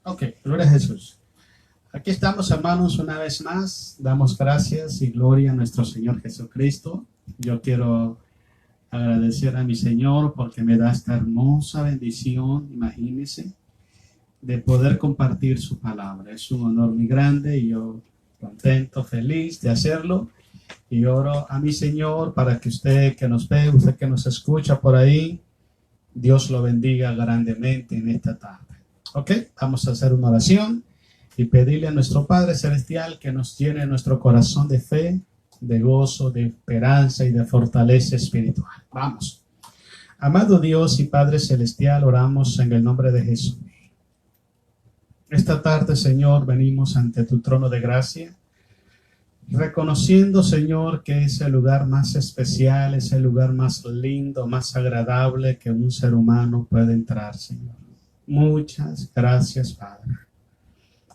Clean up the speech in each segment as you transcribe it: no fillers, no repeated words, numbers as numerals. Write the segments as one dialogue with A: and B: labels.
A: Ok, gloria a Jesús. Aquí estamos, hermanos, una vez más. Damos gracias y gloria a nuestro Señor Jesucristo. Yo quiero agradecer a mi Señor porque me da esta hermosa bendición, imagínense, de poder compartir su palabra. Es un honor muy grande y yo contento, feliz de hacerlo. Y oro a mi Señor para que usted que nos ve, usted que nos escucha por ahí, Dios lo bendiga grandemente en esta tarde. Ok, vamos a hacer una oración y pedirle a nuestro Padre Celestial que nos llene nuestro corazón de fe, de gozo, de esperanza y de fortaleza espiritual. Vamos. Amado Dios y Padre Celestial, oramos en el nombre de Jesús. Esta tarde, Señor, venimos ante tu trono de gracia, reconociendo, Señor, que es el lugar más especial, es el lugar más lindo, más agradable que un ser humano puede entrar, Señor. Muchas gracias, Padre,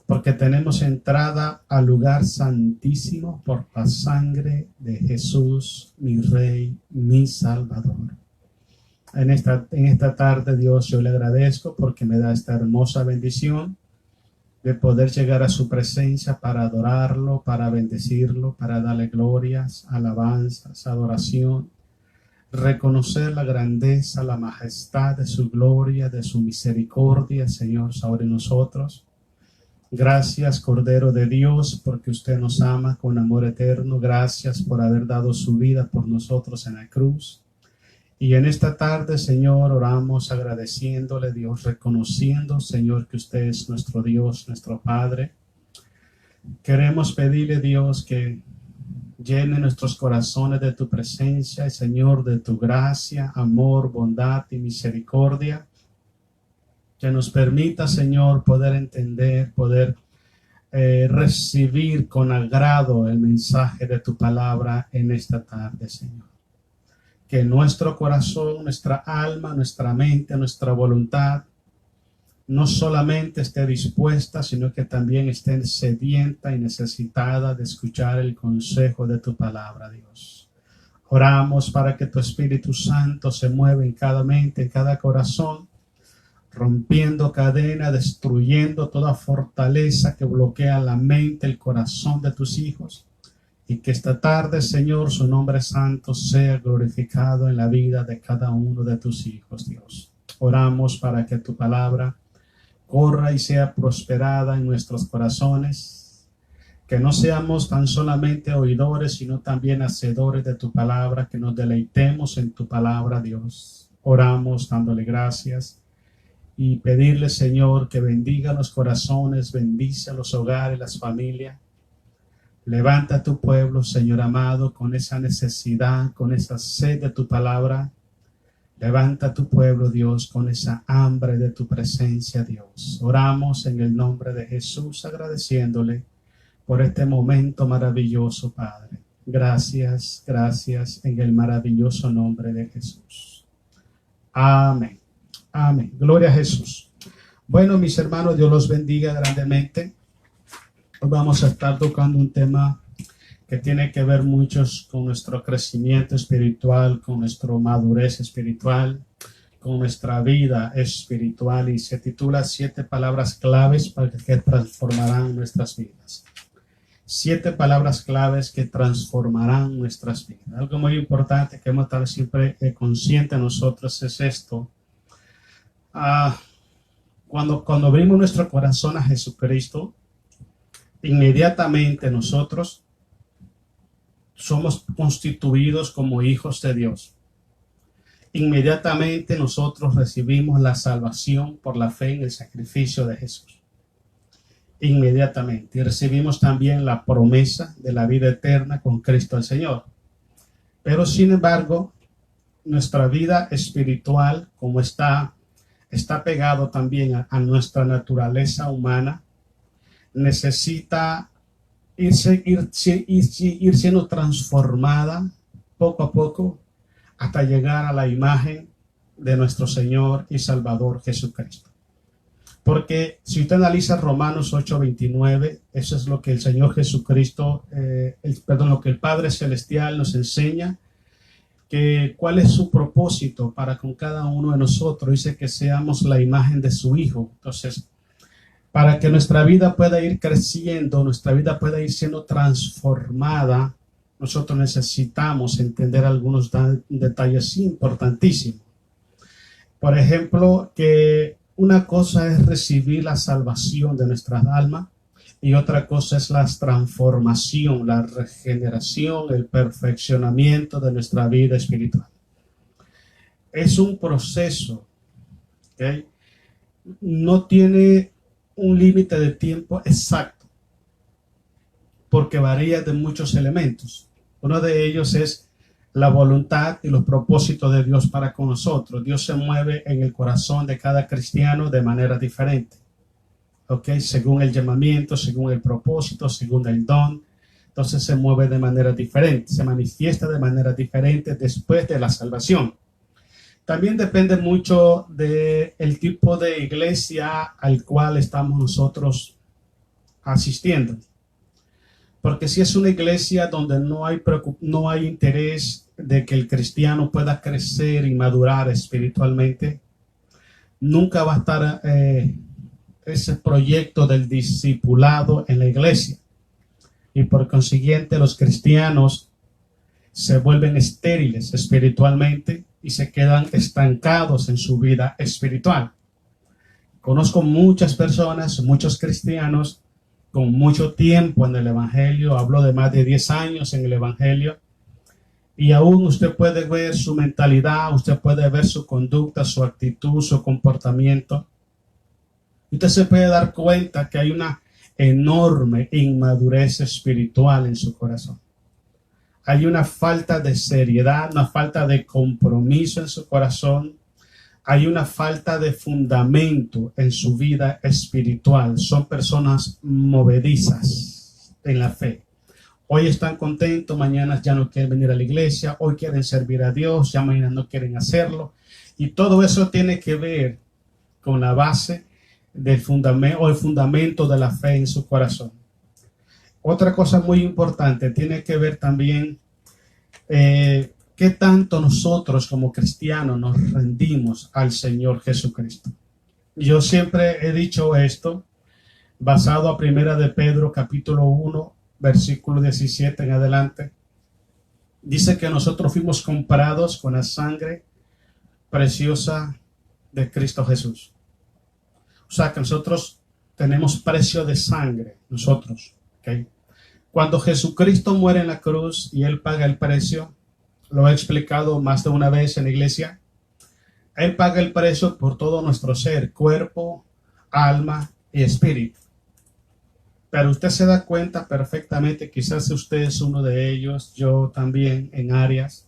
A: porque tenemos entrada al lugar santísimo por la sangre de Jesús, mi Rey, mi Salvador. En esta tarde, Dios, yo le agradezco porque me da esta hermosa bendición de poder llegar a su presencia para adorarlo, para bendecirlo, para darle glorias, alabanzas, adoración, reconocer la grandeza, la majestad de su gloria, de su misericordia, Señor, sobre nosotros. Gracias, Cordero de Dios, porque usted nos ama con amor eterno. Gracias por haber dado su vida por nosotros en la cruz. Y en esta tarde, Señor, oramos agradeciéndole, Dios, reconociendo, Señor, que usted es nuestro Dios, nuestro Padre. Queremos pedirle, Dios, que llene nuestros corazones de tu presencia, Señor, de tu gracia, amor, bondad y misericordia. Que nos permita, Señor, poder entender, poder recibir con agrado el mensaje de tu palabra en esta tarde, Señor. Que nuestro corazón, nuestra alma, nuestra mente, nuestra voluntad no solamente esté dispuesta, sino que también esté sedienta y necesitada de escuchar el consejo de tu palabra, Dios. Oramos para que tu Espíritu Santo se mueva en cada mente, en cada corazón, rompiendo cadena, destruyendo toda fortaleza que bloquea la mente, el corazón de tus hijos. Y que esta tarde, Señor, su nombre santo sea glorificado en la vida de cada uno de tus hijos, Dios. Oramos para que tu palabra corra y sea prosperada en nuestros corazones. Que no seamos tan solamente oidores, sino también hacedores de tu palabra, que nos deleitemos en tu palabra, Dios. Oramos dándole gracias y pedirle, Señor, que bendiga los corazones, bendice los hogares, las familias. Levanta a tu pueblo, Señor amado, con esa necesidad, con esa sed de tu palabra. Levanta a tu pueblo, Dios, con esa hambre de tu presencia, Dios. Oramos en el nombre de Jesús, agradeciéndole por este momento maravilloso, Padre. Gracias, gracias, en el maravilloso nombre de Jesús. Amén. Amén. Gloria a Jesús. Bueno, mis hermanos, Dios los bendiga grandemente. Hoy vamos a estar tocando un tema que tiene que ver mucho con nuestro crecimiento espiritual, con nuestra madurez espiritual, con nuestra vida espiritual, y se titula 7 palabras claves para que transformarán nuestras vidas. 7 palabras claves que transformarán nuestras vidas. Algo muy importante que hemos de estar siempre conscientes nosotros es esto. Cuando abrimos nuestro corazón a Jesucristo, inmediatamente nosotros somos constituidos como hijos de Dios. Inmediatamente nosotros recibimos la salvación por la fe en el sacrificio de Jesús. Inmediatamente. Y recibimos también la promesa de la vida eterna con Cristo el Señor. Pero sin embargo, nuestra vida espiritual, como está pegado también a nuestra naturaleza humana, necesita ir siendo transformada poco a poco hasta llegar a la imagen de nuestro Señor y Salvador Jesucristo. Porque si usted analiza Romanos 8:29, eso es lo que el Señor Jesucristo, lo que el Padre Celestial nos enseña, que cuál es su propósito para con cada uno de nosotros. Dice que seamos la imagen de su Hijo. Entonces, Para que nuestra vida pueda ir creciendo, nuestra vida pueda ir siendo transformada, nosotros necesitamos entender algunos detalles importantísimos. Por ejemplo, que una cosa es recibir la salvación de nuestras almas y otra cosa es la transformación, la regeneración, el perfeccionamiento de nuestra vida espiritual. Es un proceso, ¿okay? No tiene un límite de tiempo exacto, porque varía de muchos elementos. Uno de ellos es la voluntad y los propósitos de Dios para con nosotros. Dios se mueve en el corazón de cada cristiano de manera diferente, ¿ok? Según el llamamiento, según el propósito, según el don. Entonces se mueve de manera diferente, se manifiesta de manera diferente después de la salvación. También depende mucho del tipo de iglesia al cual estamos nosotros asistiendo. Porque si es una iglesia donde no hay interés de que el cristiano pueda crecer y madurar espiritualmente, nunca va a estar ese proyecto del discipulado en la iglesia. Y por consiguiente los cristianos se vuelven estériles espiritualmente y se quedan estancados en su vida espiritual. Conozco muchas personas, muchos cristianos con mucho tiempo en el Evangelio, hablo de más de 10 años en el Evangelio, y aún usted puede ver su mentalidad, usted puede ver su conducta, su actitud, su comportamiento. Usted se puede dar cuenta que hay una enorme inmadurez espiritual en su corazón. Hay una falta de seriedad, una falta de compromiso en su corazón. Hay una falta de fundamento en su vida espiritual. Son personas movedizas en la fe. Hoy están contentos, mañana ya no quieren venir a la iglesia, hoy quieren servir a Dios, ya mañana no quieren hacerlo. Y todo eso tiene que ver con la base del fundamento o el fundamento de la fe en su corazón. Otra cosa muy importante tiene que ver también qué tanto nosotros como cristianos nos rendimos al Señor Jesucristo. Yo siempre he dicho esto basado a Primera de Pedro capítulo 1 versículo 17 en adelante. Dice que nosotros fuimos comprados con la sangre preciosa de Cristo Jesús. O sea que nosotros tenemos precio de sangre, nosotros, ¿ok? Cuando Jesucristo muere en la cruz y Él paga el precio, lo he explicado más de una vez en la iglesia, Él paga el precio por todo nuestro ser, cuerpo, alma y espíritu. Pero usted se da cuenta perfectamente, quizás usted es uno de ellos, yo también en áreas,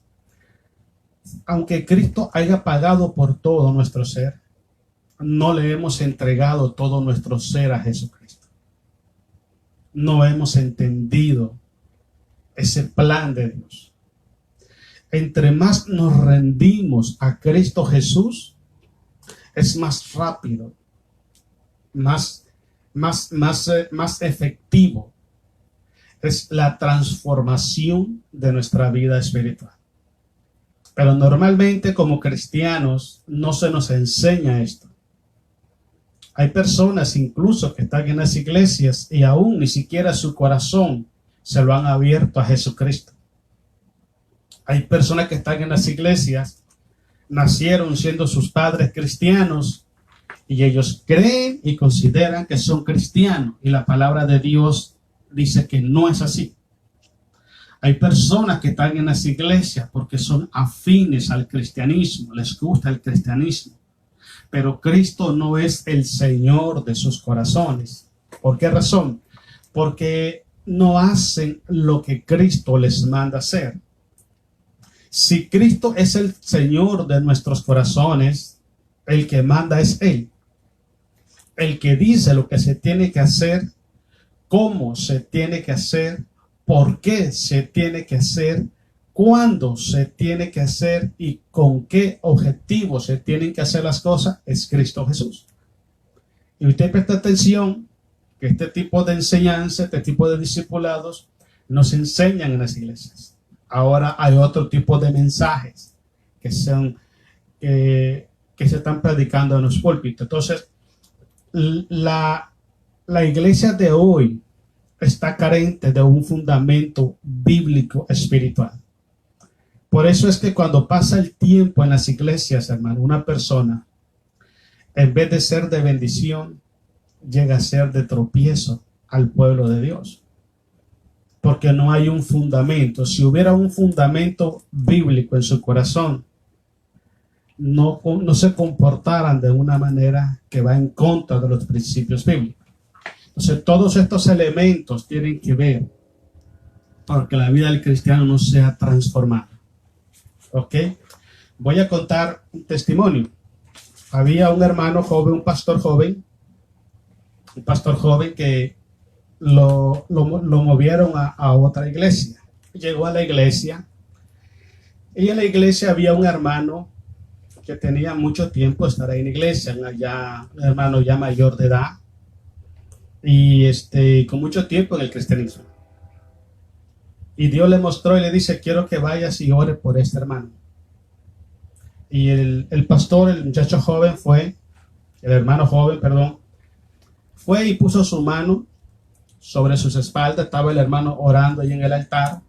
A: aunque Cristo haya pagado por todo nuestro ser, no le hemos entregado todo nuestro ser a Jesucristo. No hemos entendido ese plan de Dios. Entre más nos rendimos a Cristo Jesús, es más rápido, más efectivo. Es la transformación de nuestra vida espiritual. Pero normalmente como cristianos no se nos enseña esto. Hay personas incluso que están en las iglesias y aún ni siquiera su corazón se lo han abierto a Jesucristo. Hay personas que están en las iglesias, nacieron siendo sus padres cristianos y ellos creen y consideran que son cristianos. Y la palabra de Dios dice que no es así. Hay personas que están en las iglesias porque son afines al cristianismo, les gusta el cristianismo. Pero Cristo no es el Señor de sus corazones. ¿Por qué razón? Porque no hacen lo que Cristo les manda hacer. Si Cristo es el Señor de nuestros corazones, el que manda es Él. El que dice lo que se tiene que hacer, cómo se tiene que hacer, por qué se tiene que hacer, cuándo se tiene que hacer y con qué objetivo se tienen que hacer las cosas, es Cristo Jesús. Y usted presta atención que este tipo de enseñanza, este tipo de discipulados nos enseñan en las iglesias. Ahora hay otro tipo de mensajes que se están predicando en los púlpitos. Entonces, la la iglesia de hoy está carente de un fundamento bíblico espiritual. Por eso es que cuando pasa el tiempo en las iglesias, hermano, una persona, en vez de ser de bendición, llega a ser de tropiezo al pueblo de Dios. Porque no hay un fundamento. Si hubiera un fundamento bíblico en su corazón, no se comportaran de una manera que va en contra de los principios bíblicos. Entonces, todos estos elementos tienen que ver porque la vida del cristiano no sea transformada. ¿Ok? Voy a contar un testimonio. Había un hermano joven, un pastor joven que lo movieron a otra iglesia. Llegó a la iglesia y en la iglesia había un hermano que tenía mucho tiempo de estar ahí en la iglesia, un hermano ya mayor de edad y con mucho tiempo en el cristianismo. Y Dios le mostró y le dice, quiero que vayas y ore por este hermano. Y el pastor, el muchacho joven el hermano joven, fue y puso su mano sobre sus espaldas. Estaba el hermano orando ahí en el altar.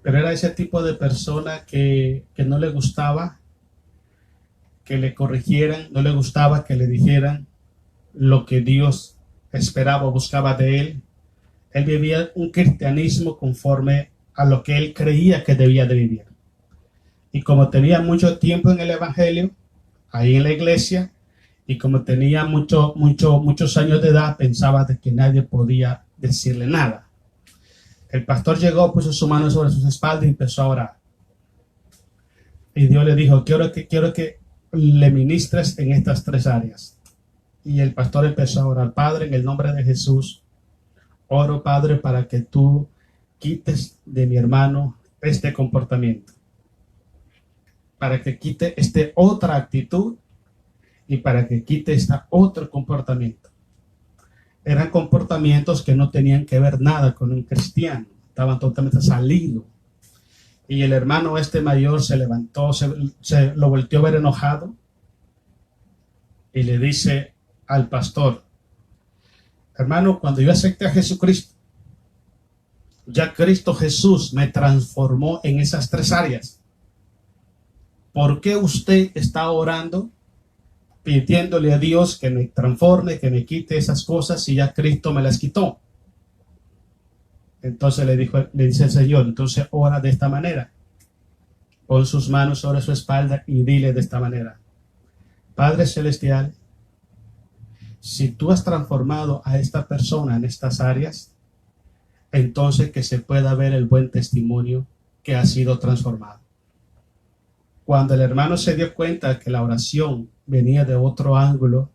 A: Pero era ese tipo de persona que no le gustaba que le corrigieran, no le gustaba que le dijeran lo que Dios esperaba o buscaba de él. Él vivía un cristianismo conforme a lo que él creía que debía de vivir. Y como tenía mucho tiempo en el evangelio, ahí en la iglesia, y como tenía muchos años de edad, pensaba de que nadie podía decirle nada. El pastor llegó, puso su mano sobre sus espaldas y empezó a orar. Y Dios le dijo, quiero que le ministres en estas 3 áreas. Y el pastor empezó a orar. Padre, en el nombre de Jesús, oro, Padre, para que tú quites de mi hermano este comportamiento, para que quite esta otra actitud y para que quite este otro comportamiento. Eran comportamientos que no tenían que ver nada con un cristiano, estaban totalmente salidos. Y el hermano mayor se levantó, se lo volteó a ver enojado y le dice al pastor, hermano, cuando yo acepté a Jesucristo, ya Cristo Jesús me transformó en esas 3 áreas. ¿Por qué usted está orando, pidiéndole a Dios que me transforme, que me quite esas cosas si ya Cristo me las quitó? Entonces le dice el Señor, entonces ora de esta manera. Pon sus manos sobre su espalda y dile de esta manera, Padre Celestial, si tú has transformado a esta persona en estas áreas, entonces que se pueda ver el buen testimonio que ha sido transformado. Cuando el hermano se dio cuenta que la oración venía de otro ángulo,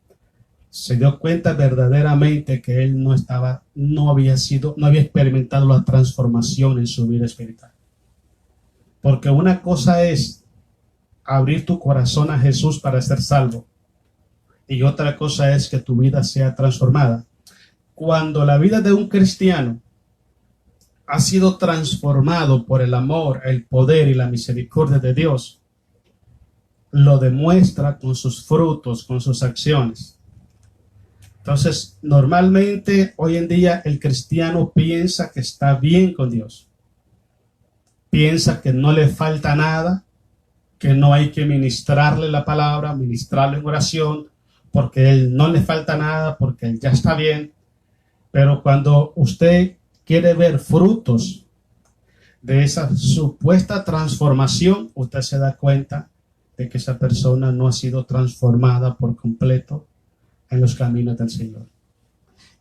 A: se dio cuenta verdaderamente que él no había experimentado la transformación en su vida espiritual. Porque una cosa es abrir tu corazón a Jesús para ser salvo, y otra cosa es que tu vida sea transformada. Cuando la vida de un cristiano ha sido transformado por el amor, el poder y la misericordia de Dios, lo demuestra con sus frutos, con sus acciones. Entonces, normalmente hoy en día el cristiano piensa que está bien con Dios. Piensa que no le falta nada, que no hay que ministrarle la palabra, ministrarle en oración, porque él no le falta nada, porque él ya está bien. Pero cuando usted quiere ver frutos de esa supuesta transformación, usted se da cuenta de que esa persona no ha sido transformada por completo en los caminos del Señor.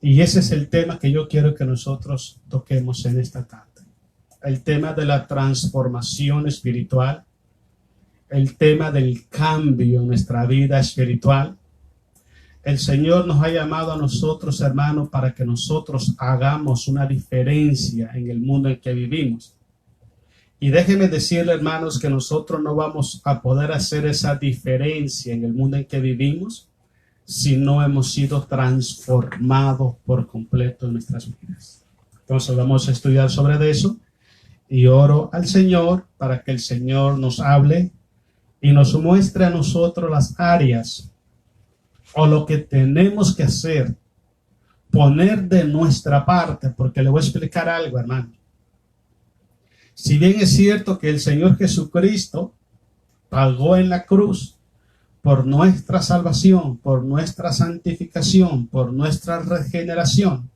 A: Y ese es el tema que yo quiero que nosotros toquemos en esta tarde. El tema de la transformación espiritual, el tema del cambio en nuestra vida espiritual. El Señor nos ha llamado a nosotros, hermanos, para que nosotros hagamos una diferencia en el mundo en que vivimos. Y déjenme decirle, hermanos, que nosotros no vamos a poder hacer esa diferencia en el mundo en que vivimos si no hemos sido transformados por completo en nuestras vidas. Entonces vamos a estudiar sobre eso y oro al Señor para que el Señor nos hable y nos muestre a nosotros las áreas o lo que tenemos que hacer poner de nuestra parte, porque le voy a explicar algo, hermano. Si bien es cierto que el Señor Jesucristo pagó en la cruz por nuestra salvación, por nuestra santificación, por nuestra regeneración,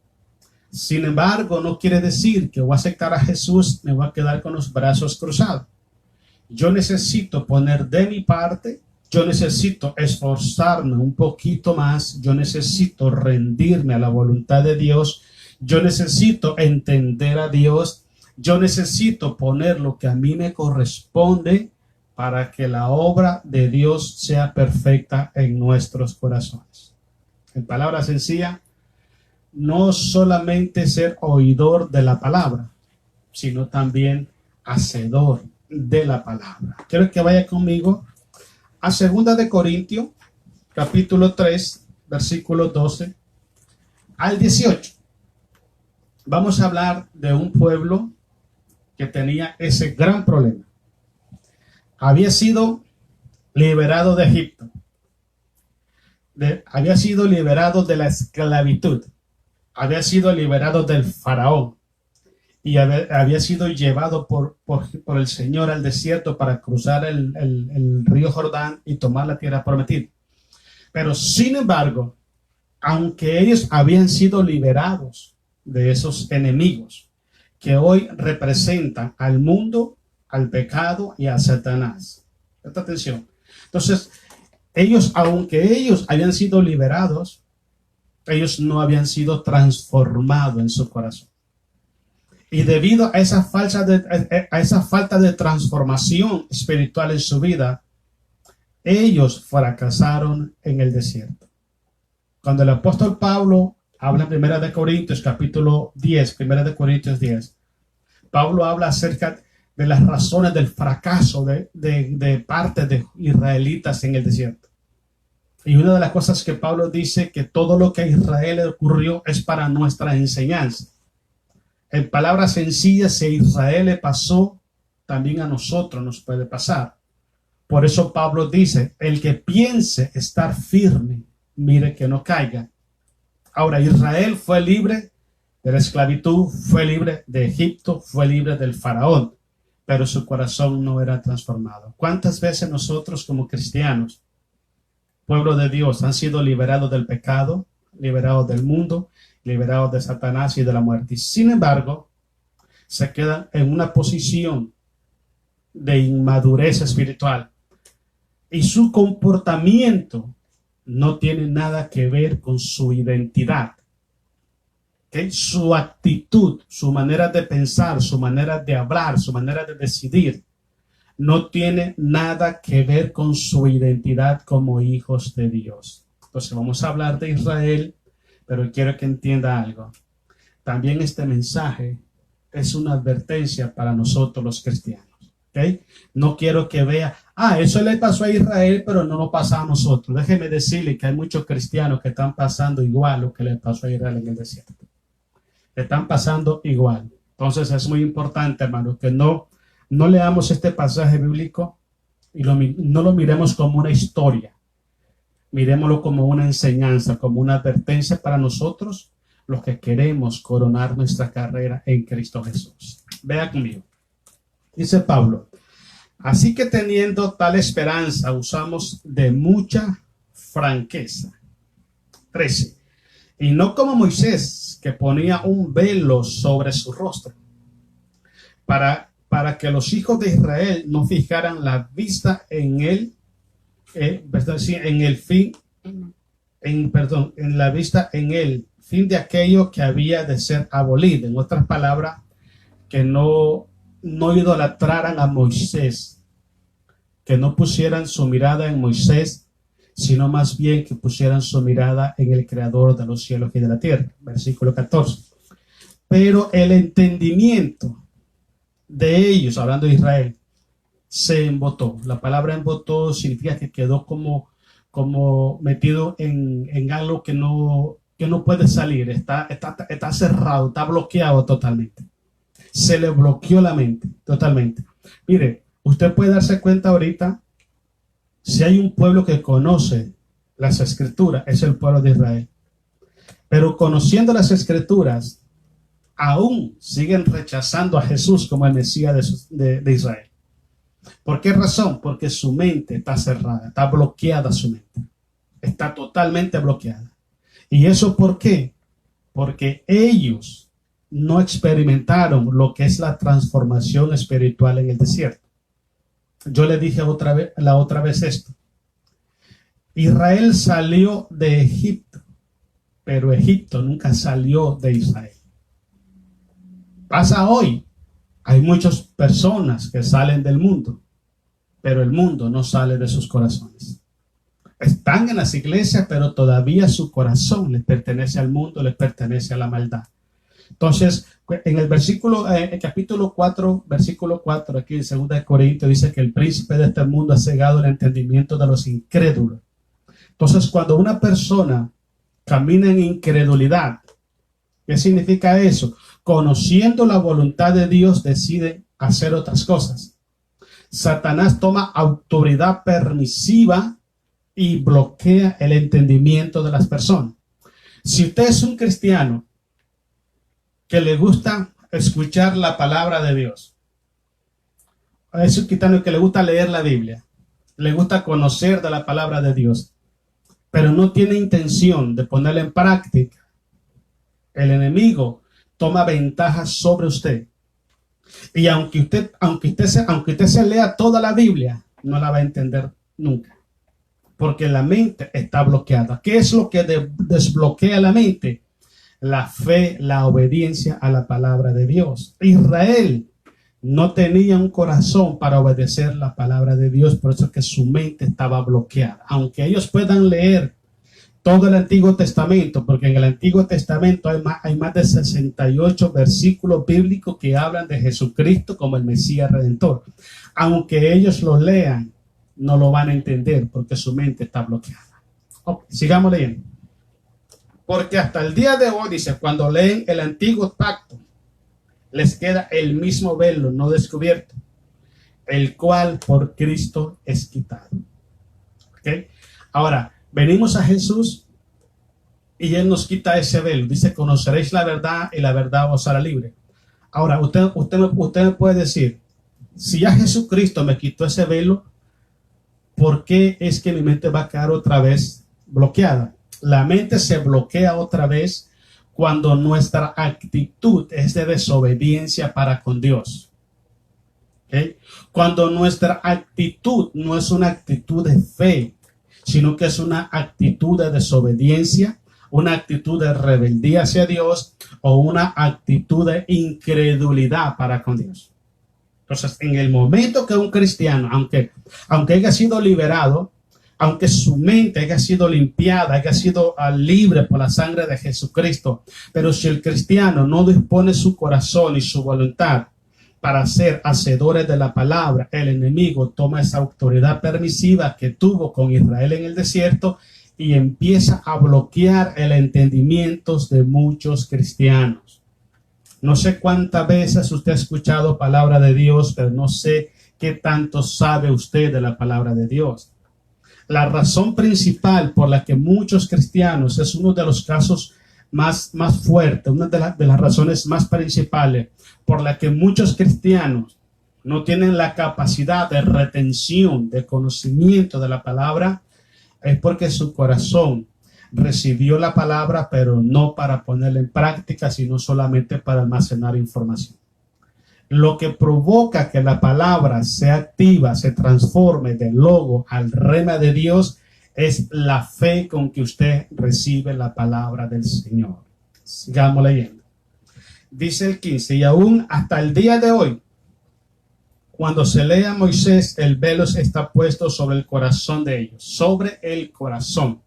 A: sin embargo, no quiere decir que voy a aceptar a Jesús, me voy a quedar con los brazos cruzados. Yo necesito poner de mi parte, yo necesito esforzarme un poquito más, yo necesito rendirme a la voluntad de Dios, yo necesito entender a Dios, yo necesito poner lo que a mí me corresponde para que la obra de Dios sea perfecta en nuestros corazones. En palabras sencillas, no solamente ser oidor de la palabra, sino también hacedor de la palabra. Quiero que vaya conmigo a 2 de Corintios, capítulo 3, versículos 12 al 18. Vamos a hablar de un pueblo que tenía ese gran problema. Había sido liberado de Egipto. Había sido liberado de la esclavitud. Había sido liberado del faraón y había sido llevado por el Señor al desierto para cruzar el río Jordán y tomar la tierra prometida. Pero sin embargo, aunque ellos habían sido liberados de esos enemigos que hoy representan al mundo, al pecado y a Satanás. Presta atención. Entonces, aunque ellos habían sido liberados, ellos no habían sido transformados en su corazón. Y debido a esa falta de transformación espiritual en su vida, ellos fracasaron en el desierto. Cuando el apóstol Pablo habla en 1 de Corintios, capítulo 10, 1 de Corintios 10, Pablo habla acerca de las razones del fracaso de parte de israelitas en el desierto. Y una de las cosas que Pablo dice, que todo lo que a Israel le ocurrió es para nuestra enseñanza. En palabras sencillas, si a Israel le pasó, también a nosotros nos puede pasar. Por eso Pablo dice, el que piense estar firme, mire que no caiga. Ahora, Israel fue libre de la esclavitud, fue libre de Egipto, fue libre del faraón, pero su corazón no era transformado. ¿Cuántas veces nosotros como cristianos, pueblo de Dios, han sido liberados del pecado, liberados del mundo, liberados de Satanás y de la muerte? Y sin embargo, se quedan en una posición de inmadurez espiritual. Y su comportamiento no tiene nada que ver con su identidad. ¿Okay? Su actitud, su manera de pensar, su manera de hablar, su manera de decidir, no tiene nada que ver con su identidad como hijos de Dios. Entonces vamos a hablar de Israel, pero quiero que entienda algo. También este mensaje es una advertencia para nosotros los cristianos. ¿Okay? No quiero que vea, eso le pasó a Israel, pero no nos pasa a nosotros. Déjeme decirle que hay muchos cristianos que están pasando igual lo que le pasó a Israel en el desierto. Están pasando igual. Entonces es muy importante, hermano, que no leamos este pasaje bíblico y no lo miremos como una historia. Miremoslo como una enseñanza, como una advertencia para nosotros, los que queremos coronar nuestra carrera en Cristo Jesús. Vea conmigo. Dice Pablo, así que teniendo tal esperanza, usamos de mucha franqueza. 13. Y no como Moisés, que ponía un velo sobre su rostro, para que los hijos de Israel no fijaran la vista en él, en la vista en el fin de aquello que había de ser abolido. En otras palabras, que no idolatraran a Moisés, que no pusieran su mirada en Moisés, sino más bien que pusieran su mirada en el Creador de los cielos y de la tierra. Versículo 14. Pero el entendimiento de ellos, hablando de Israel, se embotó. La palabra embotó significa que quedó como metido en algo que no puede salir, está cerrado, está bloqueado totalmente. Se le bloqueó la mente totalmente. Mire, usted puede darse cuenta ahorita, si hay un pueblo que conoce las escrituras, es el pueblo de Israel. pero conociendo las Escrituras, aún siguen rechazando a Jesús como el Mesías de Israel. ¿Por qué razón? Porque su mente está cerrada, está bloqueada su mente. Está totalmente bloqueada. ¿Y eso por qué? Porque ellos no experimentaron lo que es la transformación espiritual en el desierto. Yo le dije la otra vez esto. Israel salió de Egipto, pero Egipto nunca salió de Israel. Pasa hoy. Hay muchas personas que salen del mundo, pero el mundo no sale de sus corazones. Están en las iglesias, pero todavía su corazón les pertenece al mundo, les pertenece a la maldad. Entonces, en el capítulo 4, versículo 4, aquí en 2 de Corintios, dice que el príncipe de este mundo ha cegado el entendimiento de los incrédulos. Entonces, cuando una persona camina en incredulidad, ¿qué significa eso? Conociendo la voluntad de Dios, decide hacer otras cosas. Satanás toma autoridad permisiva y bloquea el entendimiento de las personas. Si usted es un cristiano que le gusta escuchar la palabra de Dios, es un cristiano que le gusta leer la Biblia, le gusta conocer de la palabra de Dios, pero no tiene intención de ponerla en práctica, el enemigo toma ventaja sobre usted. Y aunque usted se lea toda la Biblia, no la va a entender nunca, porque la mente está bloqueada. ¿Qué es lo que desbloquea la mente? La fe, la obediencia a la palabra de Dios. Israel no tenía un corazón para obedecer la palabra de Dios, por eso es que su mente estaba bloqueada. Aunque ellos puedan leer todo el Antiguo Testamento, porque en el Antiguo Testamento hay más de 68 versículos bíblicos que hablan de Jesucristo como el Mesías Redentor. Aunque ellos lo lean, no lo van a entender porque su mente está bloqueada. Okay, sigamos leyendo. Porque hasta el día de hoy, dice, cuando leen el Antiguo Pacto, les queda el mismo velo no descubierto, el cual por Cristo es quitado. ¿Okay? Ahora, venimos a Jesús y Él nos quita ese velo. Dice, conoceréis la verdad y la verdad os hará libre. Ahora, usted me puede decir, si ya Jesucristo me quitó ese velo, ¿por qué es que mi mente va a quedar otra vez bloqueada? La mente se bloquea otra vez cuando nuestra actitud es de desobediencia para con Dios. ¿Okay? Cuando nuestra actitud no es una actitud de fe, sino que es una actitud de desobediencia, una actitud de rebeldía hacia Dios o una actitud de incredulidad para con Dios. Entonces, en el momento que un cristiano, aunque haya sido liberado, aunque su mente haya sido limpiada, haya sido libre por la sangre de Jesucristo, pero si el cristiano no dispone su corazón y su voluntad para ser hacedores de la palabra, el enemigo toma esa autoridad permisiva que tuvo con Israel en el desierto y empieza a bloquear el entendimiento de muchos cristianos. No sé cuántas veces usted ha escuchado palabra de Dios, pero no sé qué tanto sabe usted de la palabra de Dios. La razón principal por la que muchos cristianos, es uno de los casos más fuertes, una de las razones más principales por la que muchos cristianos no tienen la capacidad de retención, de conocimiento de la palabra, es porque su corazón recibió la palabra, pero no para ponerla en práctica, sino solamente para almacenar información. Lo que provoca que la palabra sea activa, se transforme del logo al rema de Dios, es la fe con que usted recibe la palabra del Señor. Sigamos leyendo. Dice el 15, y aún hasta el día de hoy, cuando se lee a Moisés, el velo está puesto sobre el corazón de ellos, sobre el corazón.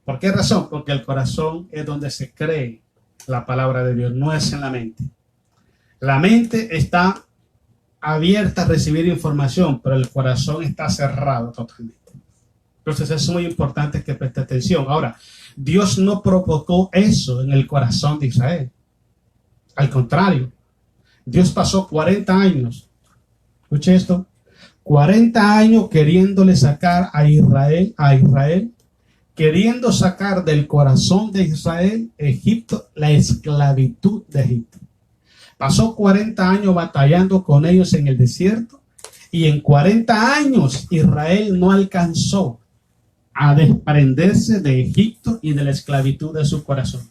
A: ¿Por qué razón? Porque el corazón es donde se cree la palabra de Dios, no es en la mente. La mente está abierta a recibir información, pero el corazón está cerrado totalmente. Entonces es muy importante que preste atención. Ahora, Dios no provocó eso en el corazón de Israel. Al contrario, Dios pasó 40 años. Escuche esto. 40 años queriéndole sacar a Israel queriendo sacar del corazón de Israel, Egipto, la esclavitud de Egipto. Pasó 40 años batallando con ellos en el desierto, y en 40 años Israel no alcanzó a desprenderse de Egipto y de la esclavitud de su corazón.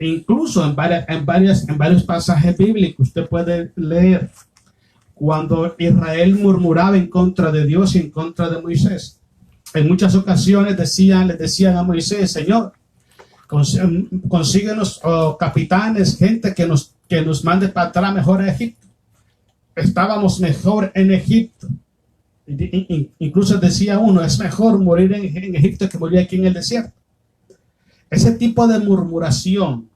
A: Incluso en varios pasajes bíblicos usted puede leer cuando Israel murmuraba en contra de Dios y en contra de Moisés. En muchas ocasiones le decían a Moisés: Señor, consíguenos capitanes, gente que nos mande para atrás mejor a Egipto. Estábamos mejor en Egipto. Incluso decía uno: es mejor morir en Egipto que morir aquí en el desierto. Ese tipo de murmuración,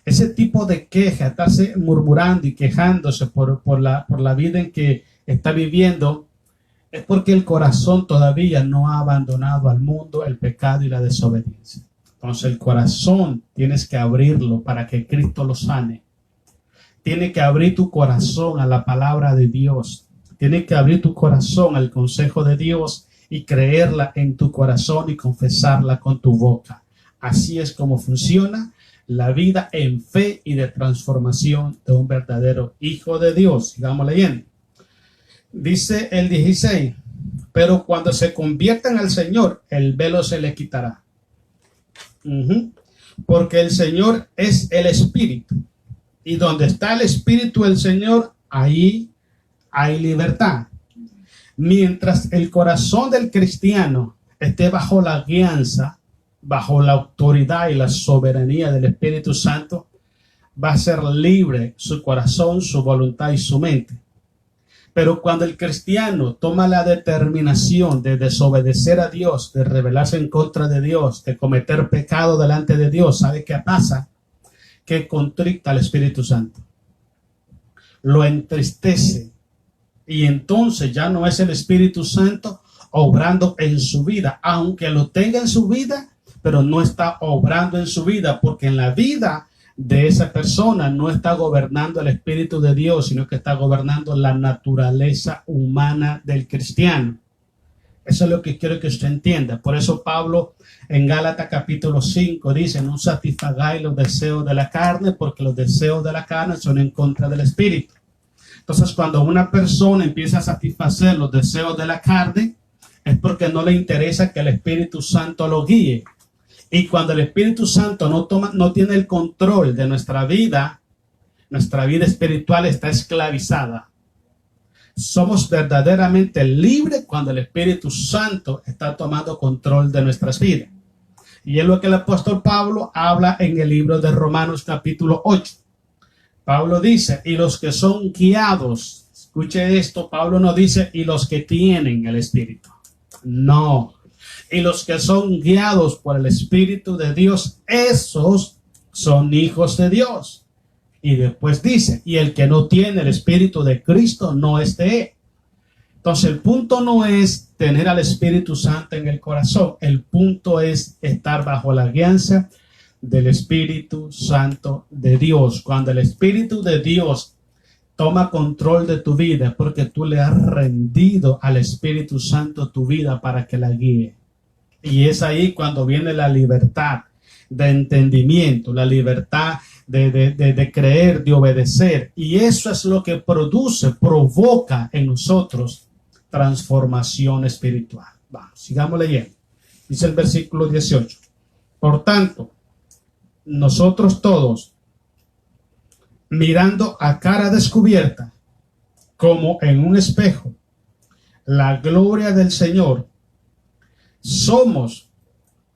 A: ese tipo de queja, estarse murmurando y quejándose por la vida en que está viviendo, es porque el corazón todavía no ha abandonado al mundo, el pecado y la desobediencia. Entonces el corazón tienes que abrirlo para que Cristo lo sane. Tiene que abrir tu corazón a la palabra de Dios. Tiene que abrir tu corazón al consejo de Dios y creerla en tu corazón y confesarla con tu boca. Así es como funciona la vida en fe y de transformación de un verdadero hijo de Dios. Sigamos leyendo. Dice el 16: pero cuando se conviertan al Señor, el velo se le quitará. Porque el Señor es el Espíritu. Y donde está el Espíritu del Señor, ahí hay libertad. Mientras el corazón del cristiano esté bajo la guianza, bajo la autoridad y la soberanía del Espíritu Santo, va a ser libre su corazón, su voluntad y su mente. Pero cuando el cristiano toma la determinación de desobedecer a Dios, de rebelarse en contra de Dios, de cometer pecado delante de Dios, ¿sabe qué pasa? Que contricta al Espíritu Santo, lo entristece, y entonces ya no es el Espíritu Santo obrando en su vida, aunque lo tenga en su vida, pero no está obrando en su vida, porque en la vida de esa persona no está gobernando el Espíritu de Dios, sino que está gobernando la naturaleza humana del cristiano. Eso es lo que quiero que usted entienda. Por eso Pablo en Gálatas capítulo 5 dice: no satisfagáis los deseos de la carne, porque los deseos de la carne son en contra del Espíritu. Entonces, cuando una persona empieza a satisfacer los deseos de la carne, es porque no le interesa que el Espíritu Santo lo guíe. Y cuando el Espíritu Santo no tiene el control de nuestra vida espiritual está esclavizada. Somos verdaderamente libres cuando el Espíritu Santo está tomando control de nuestras vidas. Y es lo que el apóstol Pablo habla en el libro de Romanos capítulo 8. Pablo dice: y los que son guiados, escuche esto, Pablo no dice: y los que tienen el Espíritu. No. Y los que son guiados por el Espíritu de Dios, esos son hijos de Dios. Y después dice: y el que no tiene el Espíritu de Cristo no es de él. Entonces el punto no es tener al Espíritu Santo en el corazón. El punto es estar bajo la guianza del Espíritu Santo de Dios. Cuando el Espíritu de Dios toma control de tu vida, porque tú le has rendido al Espíritu Santo tu vida para que la guíe. Y es ahí cuando viene la libertad de entendimiento, la libertad de creer, de obedecer. Y eso es lo que provoca en nosotros transformación espiritual. Vamos, sigamos leyendo. Dice el versículo 18. Por tanto, nosotros todos, mirando a cara descubierta, como en un espejo, la gloria del Señor, somos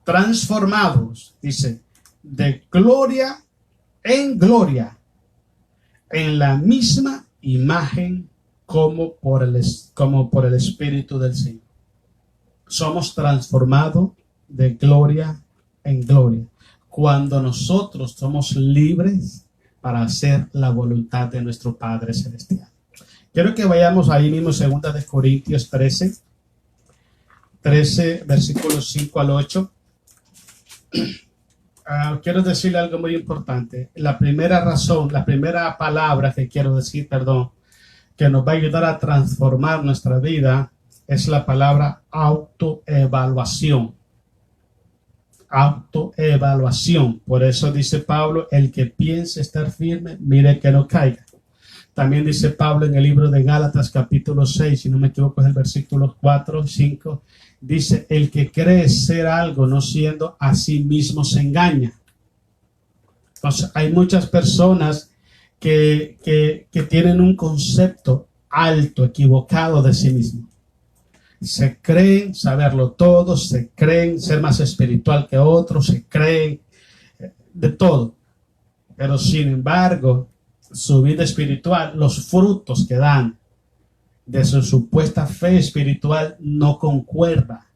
A: transformados, dice, de gloria en gloria, en la misma imagen como por el Espíritu del Señor. Somos transformados de gloria en gloria, cuando nosotros somos libres para hacer la voluntad de nuestro Padre Celestial. Quiero que vayamos ahí mismo, 2 de Corintios 13, versículos 5 al 8. Quiero decirle algo muy importante. La primera palabra que quiero decir, que nos va a ayudar a transformar nuestra vida, es la palabra autoevaluación. autoevaluación. Por eso dice Pablo, el que piense estar firme, mire que no caiga. También dice Pablo en el libro de Gálatas capítulo 6, si no me equivoco es el versículo 4, 5, dice, el que cree ser algo no siendo a sí mismo se engaña. Entonces hay muchas personas que tienen un concepto alto, equivocado de sí mismo. Se creen saberlo todo, se creen ser más espiritual que otros, se creen de todo. Pero sin embargo, su vida espiritual, los frutos que dan de su supuesta fe espiritual no concuerda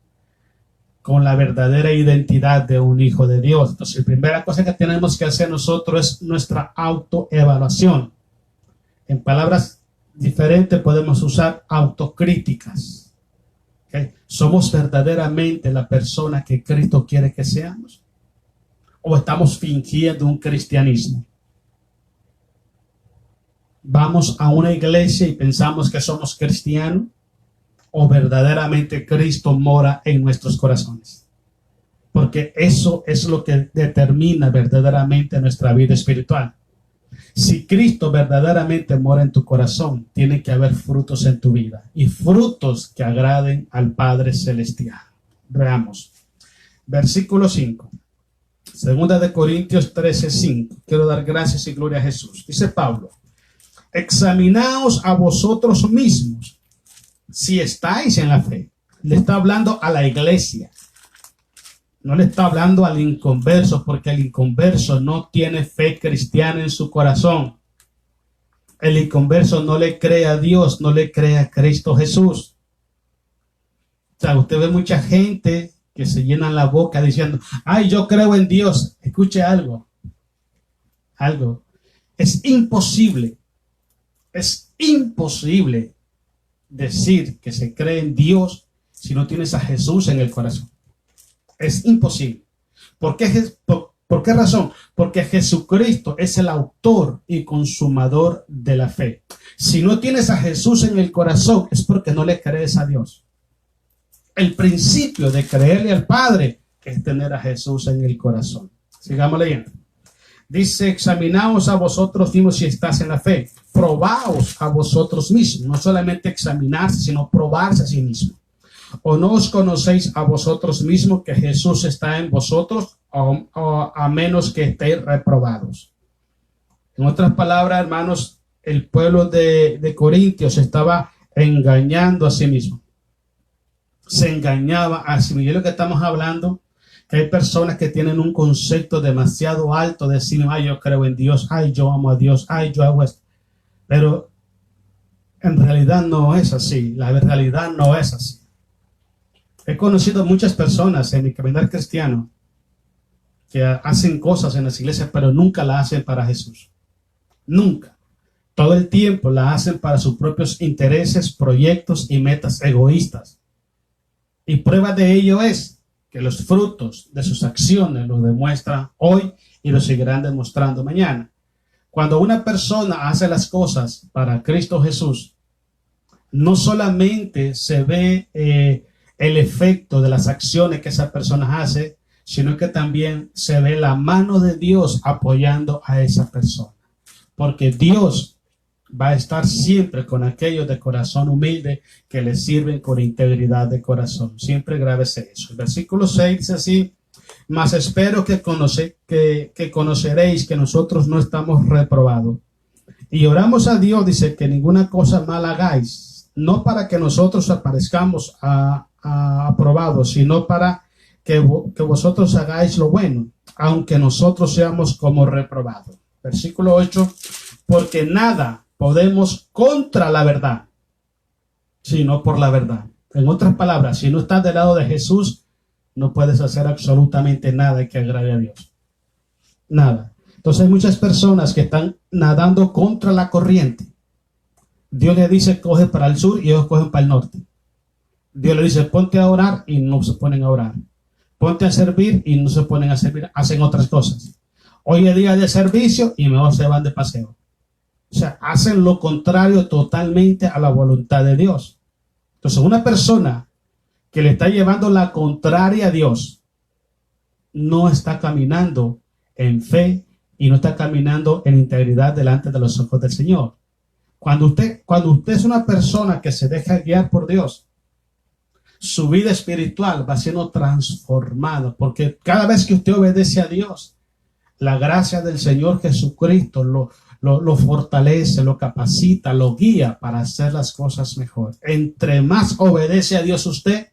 A: con la verdadera identidad de un hijo de Dios. Entonces, la primera cosa que tenemos que hacer nosotros es nuestra autoevaluación. En palabras diferentes podemos usar autocríticas. ¿Okay? ¿Somos verdaderamente la persona que Cristo quiere que seamos? ¿O estamos fingiendo un cristianismo? ¿Vamos a una iglesia y pensamos que somos cristianos? ¿O verdaderamente Cristo mora en nuestros corazones? Porque eso es lo que determina verdaderamente nuestra vida espiritual. Si Cristo verdaderamente mora en tu corazón, tiene que haber frutos en tu vida y frutos que agraden al Padre Celestial. Veamos. Versículo 5. Segunda de Corintios 13:5. Quiero dar gracias y gloria a Jesús. Dice Pablo, examinaos a vosotros mismos si estáis en la fe. Le está hablando a la iglesia. No le está hablando al inconverso, porque el inconverso no tiene fe cristiana en su corazón. El inconverso no le cree a Dios, no le cree a Cristo Jesús. O sea, usted ve mucha gente que se llenan la boca diciendo, ay, yo creo en Dios. Escuche algo. Es imposible decir que se cree en Dios si no tienes a Jesús en el corazón. Es imposible. ¿Por qué razón? Porque Jesucristo es el autor y consumador de la fe. Si no tienes a Jesús en el corazón, es porque no le crees a Dios. El principio de creerle al Padre es tener a Jesús en el corazón. Sigamos leyendo. Dice, examinaos a vosotros mismos si estás en la fe. Probaos a vosotros mismos. No solamente examinarse, sino probarse a sí mismo. ¿O no os conocéis a vosotros mismos que Jesús está en vosotros, o a menos que estéis reprobados? En otras palabras, hermanos, el pueblo de Corintios estaba engañando a sí mismo. Se engañaba a sí mismo. Y es lo que estamos hablando, que hay personas que tienen un concepto demasiado alto de sí mismo. Ay, yo creo en Dios. Ay, yo amo a Dios. Ay, yo hago esto. Pero en realidad no es así. La realidad no es así. He conocido muchas personas en mi caminar cristiano que hacen cosas en las iglesias, pero nunca la hacen para Jesús. Nunca. Todo el tiempo la hacen para sus propios intereses, proyectos y metas egoístas. Y prueba de ello es que los frutos de sus acciones los demuestran hoy y los seguirán demostrando mañana. Cuando una persona hace las cosas para Cristo Jesús, no solamente se ve el efecto de las acciones que esa persona hace, sino que también se ve la mano de Dios apoyando a esa persona. Porque Dios va a estar siempre con aquellos de corazón humilde que le sirven con integridad de corazón. Siempre grábese eso. El versículo 6 dice así, mas espero que conoceréis que nosotros no estamos reprobados. Y oramos a Dios, dice, que ninguna cosa mala hagáis, no para que nosotros aparezcamos aprobados, sino para que vosotros hagáis lo bueno, aunque nosotros seamos como reprobados. Versículo 8, porque nada podemos contra la verdad, sino por la verdad. En otras palabras, si no estás del lado de Jesús, no puedes hacer absolutamente nada que agrade a Dios. Nada. Entonces hay muchas personas que están nadando contra la corriente. Dios le dice, coge para el sur y ellos cogen para el norte. Dios le dice, ponte a orar y no se ponen a orar. Ponte a servir y no se ponen a servir, hacen otras cosas. Hoy es día de servicio y mejor se van de paseo. O sea, hacen lo contrario totalmente a la voluntad de Dios. Entonces, una persona que le está llevando la contraria a Dios, no está caminando en fe y no está caminando en integridad delante de los ojos del Señor. Cuando usted es una persona que se deja guiar por Dios, su vida espiritual va siendo transformada, porque cada vez que usted obedece a Dios, la gracia del Señor Jesucristo lo fortalece, lo capacita, lo guía para hacer las cosas mejor. Entre más obedece a Dios usted,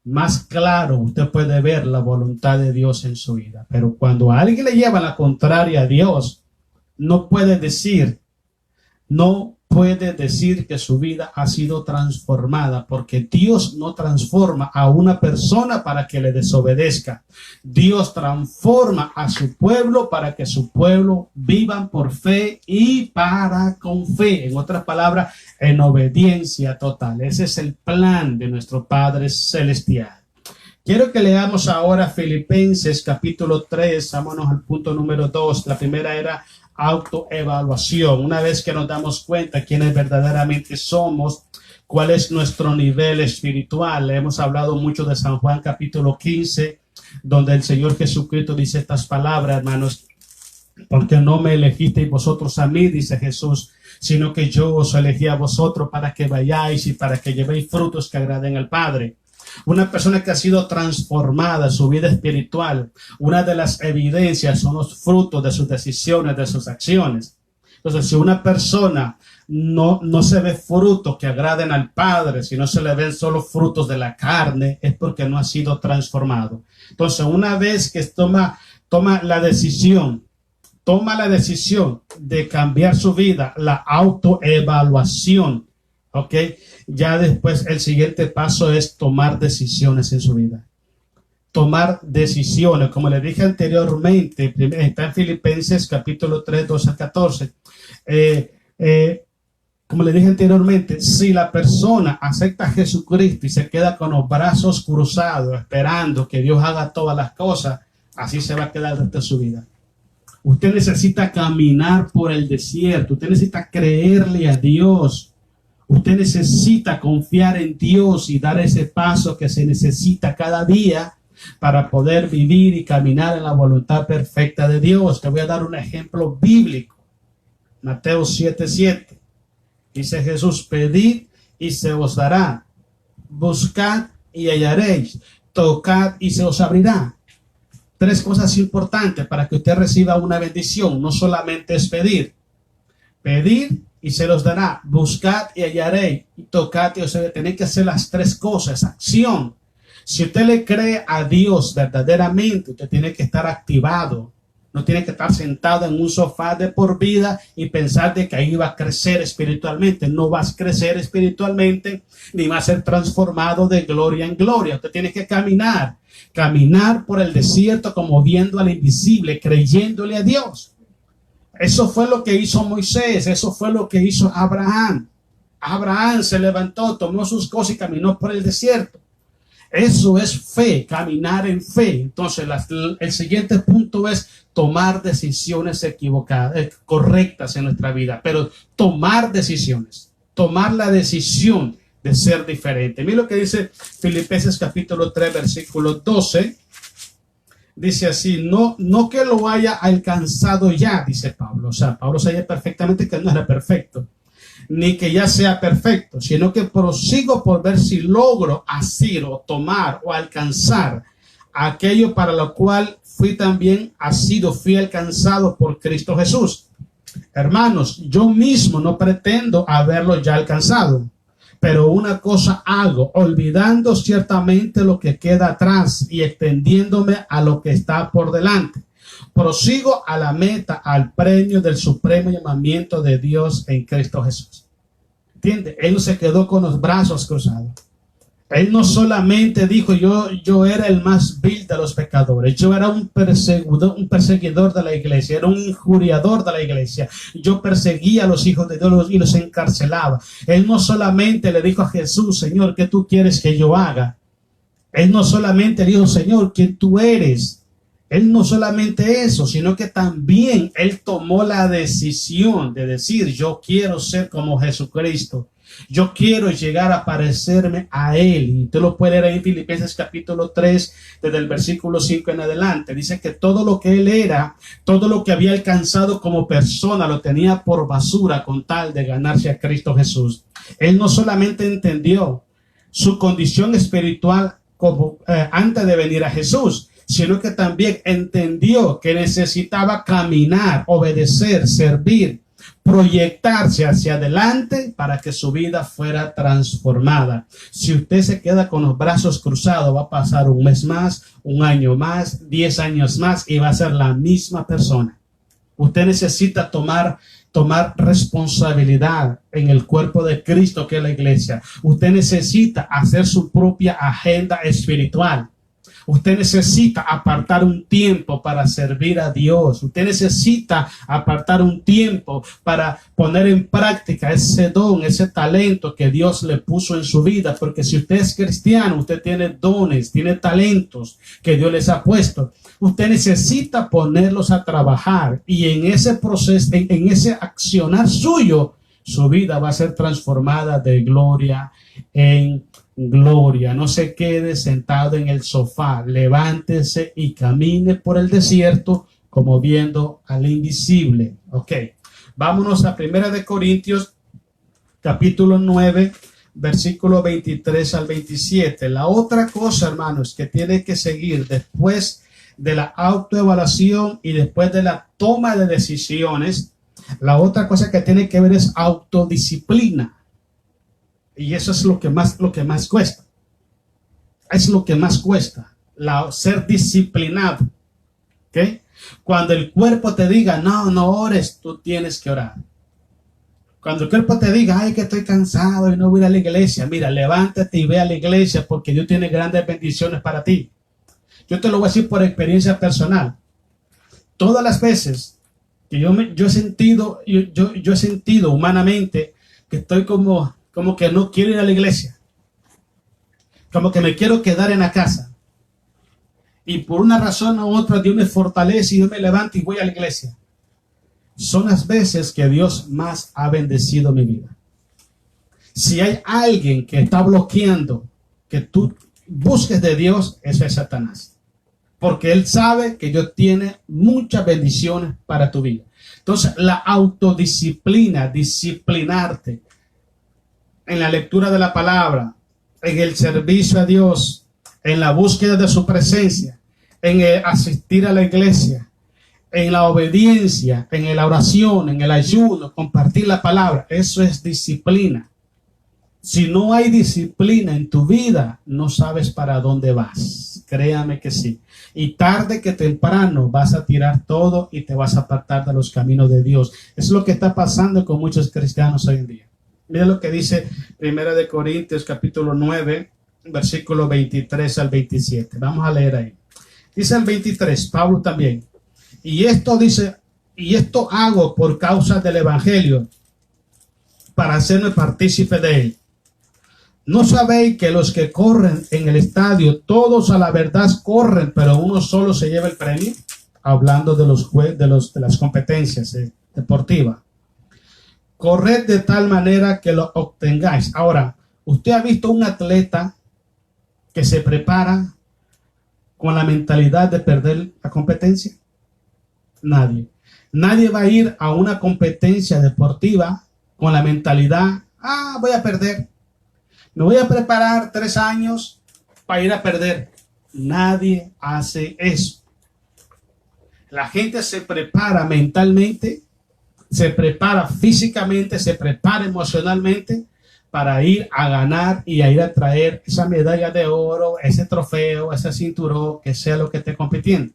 A: más claro usted puede ver la voluntad de Dios en su vida. Pero cuando a alguien le lleva la contraria a Dios, no puede decir que su vida ha sido transformada, porque Dios no transforma a una persona para que le desobedezca. Dios transforma a su pueblo para que su pueblo vivan por fe y para con fe. En otras palabras, en obediencia total. Ese es el plan de nuestro Padre Celestial. Quiero que leamos ahora Filipenses capítulo 3, vámonos al punto número 2. La primera era autoevaluación. Una vez que nos damos cuenta quiénes verdaderamente somos, cuál es nuestro nivel espiritual. Hemos hablado mucho de San Juan capítulo 15, donde el Señor Jesucristo dice estas palabras, hermanos: porque no me elegisteis vosotros a mí, dice Jesús, sino que yo os elegí a vosotros para que vayáis y para que llevéis frutos que agraden al Padre. Una persona que ha sido transformada en su vida espiritual, una de las evidencias son los frutos de sus decisiones, de sus acciones. Entonces, si una persona no se ve frutos que agraden al Padre, si no se le ven solo frutos de la carne, es porque no ha sido transformado. Entonces, una vez que toma la decisión de cambiar su vida, la autoevaluación, ¿ok? Ya después el siguiente paso es tomar decisiones en su vida. Tomar decisiones, como le dije anteriormente, está en Filipenses capítulo 3, 12 al 14. Como le dije anteriormente, si la persona acepta a Jesucristo y se queda con los brazos cruzados, esperando que Dios haga todas las cosas, así se va a quedar desde su vida. Usted necesita caminar por el desierto, usted necesita creerle a Dios. Usted necesita confiar en Dios y dar ese paso que se necesita cada día para poder vivir y caminar en la voluntad perfecta de Dios. Te voy a dar un ejemplo bíblico. Mateo 7:7. Dice Jesús: pedid y se os dará. Buscad y hallaréis. Tocad y se os abrirá. Tres cosas importantes para que usted reciba una bendición. No solamente es pedir. Pedir y se los dará, buscad y hallaréis, y tocad y os haré. Tenéis que hacer las tres cosas, acción. Si usted le cree a Dios verdaderamente, usted tiene que estar activado. No tiene que estar sentado en un sofá de por vida y pensar de que ahí va a crecer espiritualmente. No vas a crecer espiritualmente, ni va a ser transformado de gloria en gloria. Usted tiene que caminar por el desierto como viendo al invisible, creyéndole a Dios. Eso fue lo que hizo Moisés, eso fue lo que hizo Abraham. Abraham se levantó, tomó sus cosas y caminó por el desierto. Eso es fe, caminar en fe. Entonces, el siguiente punto es tomar decisiones correctas en nuestra vida, pero tomar decisiones, tomar la decisión de ser diferente. Mira lo que dice Filipenses capítulo 3, versículo 12. Dice así: no que lo haya alcanzado ya, dice Pablo. O sea, Pablo sabía perfectamente que no era perfecto, ni que ya sea perfecto, sino que prosigo por ver si logro asir o tomar o alcanzar aquello para lo cual fui alcanzado por Cristo Jesús. Hermanos, yo mismo no pretendo haberlo ya alcanzado, pero una cosa hago, olvidando ciertamente lo que queda atrás y extendiéndome a lo que está por delante. Prosigo a la meta, al premio del supremo llamamiento de Dios en Cristo Jesús. ¿Entiende? Él no se quedó con los brazos cruzados. Él no solamente dijo: yo era el más vil de los pecadores, yo era un perseguidor de la iglesia, era un injuriador de la iglesia, yo perseguía a los hijos de Dios y los encarcelaba. Él no solamente le dijo a Jesús: Señor, ¿qué tú quieres que yo haga? Él no solamente dijo: Señor, ¿quién tú eres? Él no solamente eso, sino que también él tomó la decisión de decir: yo quiero ser como Jesucristo. Yo quiero llegar a parecerme a Él. Y usted lo puede leer ahí en Filipenses capítulo 3, desde el versículo 5 en adelante. Dice que todo lo que Él era, todo lo que había alcanzado como persona, lo tenía por basura con tal de ganarse a Cristo Jesús. Él no solamente entendió su condición espiritual como, antes de venir a Jesús, sino que también entendió que necesitaba caminar, obedecer, servir, proyectarse hacia adelante para que su vida fuera transformada. Si usted se queda con los brazos cruzados, va a pasar un mes más, un año más, 10 años más y va a ser la misma persona. Usted necesita tomar responsabilidad en el cuerpo de Cristo, que es la iglesia. Usted necesita hacer su propia agenda espiritual. Usted necesita apartar un tiempo para servir a Dios. Usted necesita apartar un tiempo para poner en práctica ese don, ese talento que Dios le puso en su vida. Porque si usted es cristiano, usted tiene dones, tiene talentos que Dios les ha puesto. Usted necesita ponerlos a trabajar y en ese proceso, en ese accionar suyo, su vida va a ser transformada de gloria en gloria. No se quede sentado en el sofá, levántese y camine por el desierto como viendo al invisible. Ok, vámonos a 1 de Corintios capítulo 9, versículo 23 al 27. La otra cosa, hermanos, que tiene que seguir después de la autoevaluación y después de la toma de decisiones, la otra cosa que tiene que ver es autodisciplina. Y eso es lo que más cuesta. Es lo que más cuesta, ser disciplinado. ¿Okay? Cuando el cuerpo te diga, no ores, tú tienes que orar. Cuando el cuerpo te diga, ay, que estoy cansado y no voy a la iglesia, mira, levántate y ve a la iglesia porque Dios tiene grandes bendiciones para ti. Yo te lo voy a decir por experiencia personal. Todas las veces que yo he sentido humanamente que estoy como que no quiero ir a la iglesia, como que me quiero quedar en la casa, y por una razón u otra Dios me fortalece y yo me levanto y voy a la iglesia, son las veces que Dios más ha bendecido mi vida. Si hay alguien que está bloqueando que tú busques de Dios, ese es Satanás, porque él sabe que Dios tiene muchas bendiciones para tu vida. Entonces la autodisciplina, disciplinarte en la lectura de la palabra, en el servicio a Dios, en la búsqueda de su presencia, en el asistir a la iglesia, en la obediencia, en la oración, en el ayuno, compartir la palabra. Eso es disciplina. Si no hay disciplina en tu vida, no sabes para dónde vas. Créame que sí. Y tarde que temprano vas a tirar todo y te vas a apartar de los caminos de Dios. Es lo que está pasando con muchos cristianos hoy en día. Mira lo que dice 1 de Corintios capítulo 9, versículo 23 al 27. Vamos a leer ahí. Dice el 23, Pablo también. Y esto dice, y esto hago por causa del evangelio, para hacerme partícipe de él. ¿No sabéis que los que corren en el estadio, todos a la verdad corren, pero uno solo se lleva el premio? Hablando de de las competencias deportivas. Corred de tal manera que lo obtengáis. Ahora, ¿usted ha visto un atleta que se prepara con la mentalidad de perder la competencia? Nadie. Nadie va a ir a una competencia deportiva con la mentalidad, voy a perder. Me voy a preparar 3 años para ir a perder. Nadie hace eso. La gente se prepara mentalmente, se prepara físicamente, se prepara emocionalmente para ir a ganar y a ir a traer esa medalla de oro, ese trofeo, ese cinturón, que sea lo que esté compitiendo.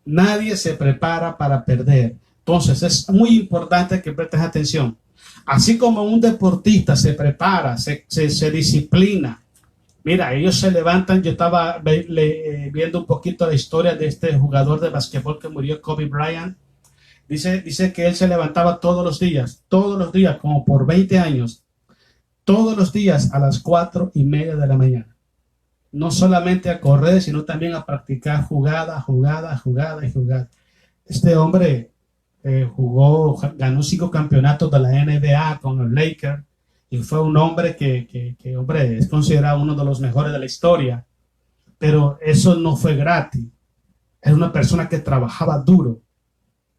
A: Nadie se prepara para perder. Entonces es muy importante que prestes atención. Así como un deportista se prepara, se disciplina. Mira, ellos se levantan. Yo estaba viendo un poquito la historia de este jugador de basquetbol que murió, Kobe Bryant. Dice que él se levantaba todos los días, como por 20 años, todos los días a las 4:30 de la mañana. No solamente a correr, sino también a practicar jugada. Este hombre ganó 5 campeonatos de la NBA con los Lakers y fue un hombre que, hombre, es considerado uno de los mejores de la historia, pero eso no fue gratis. Era una persona que trabajaba duro,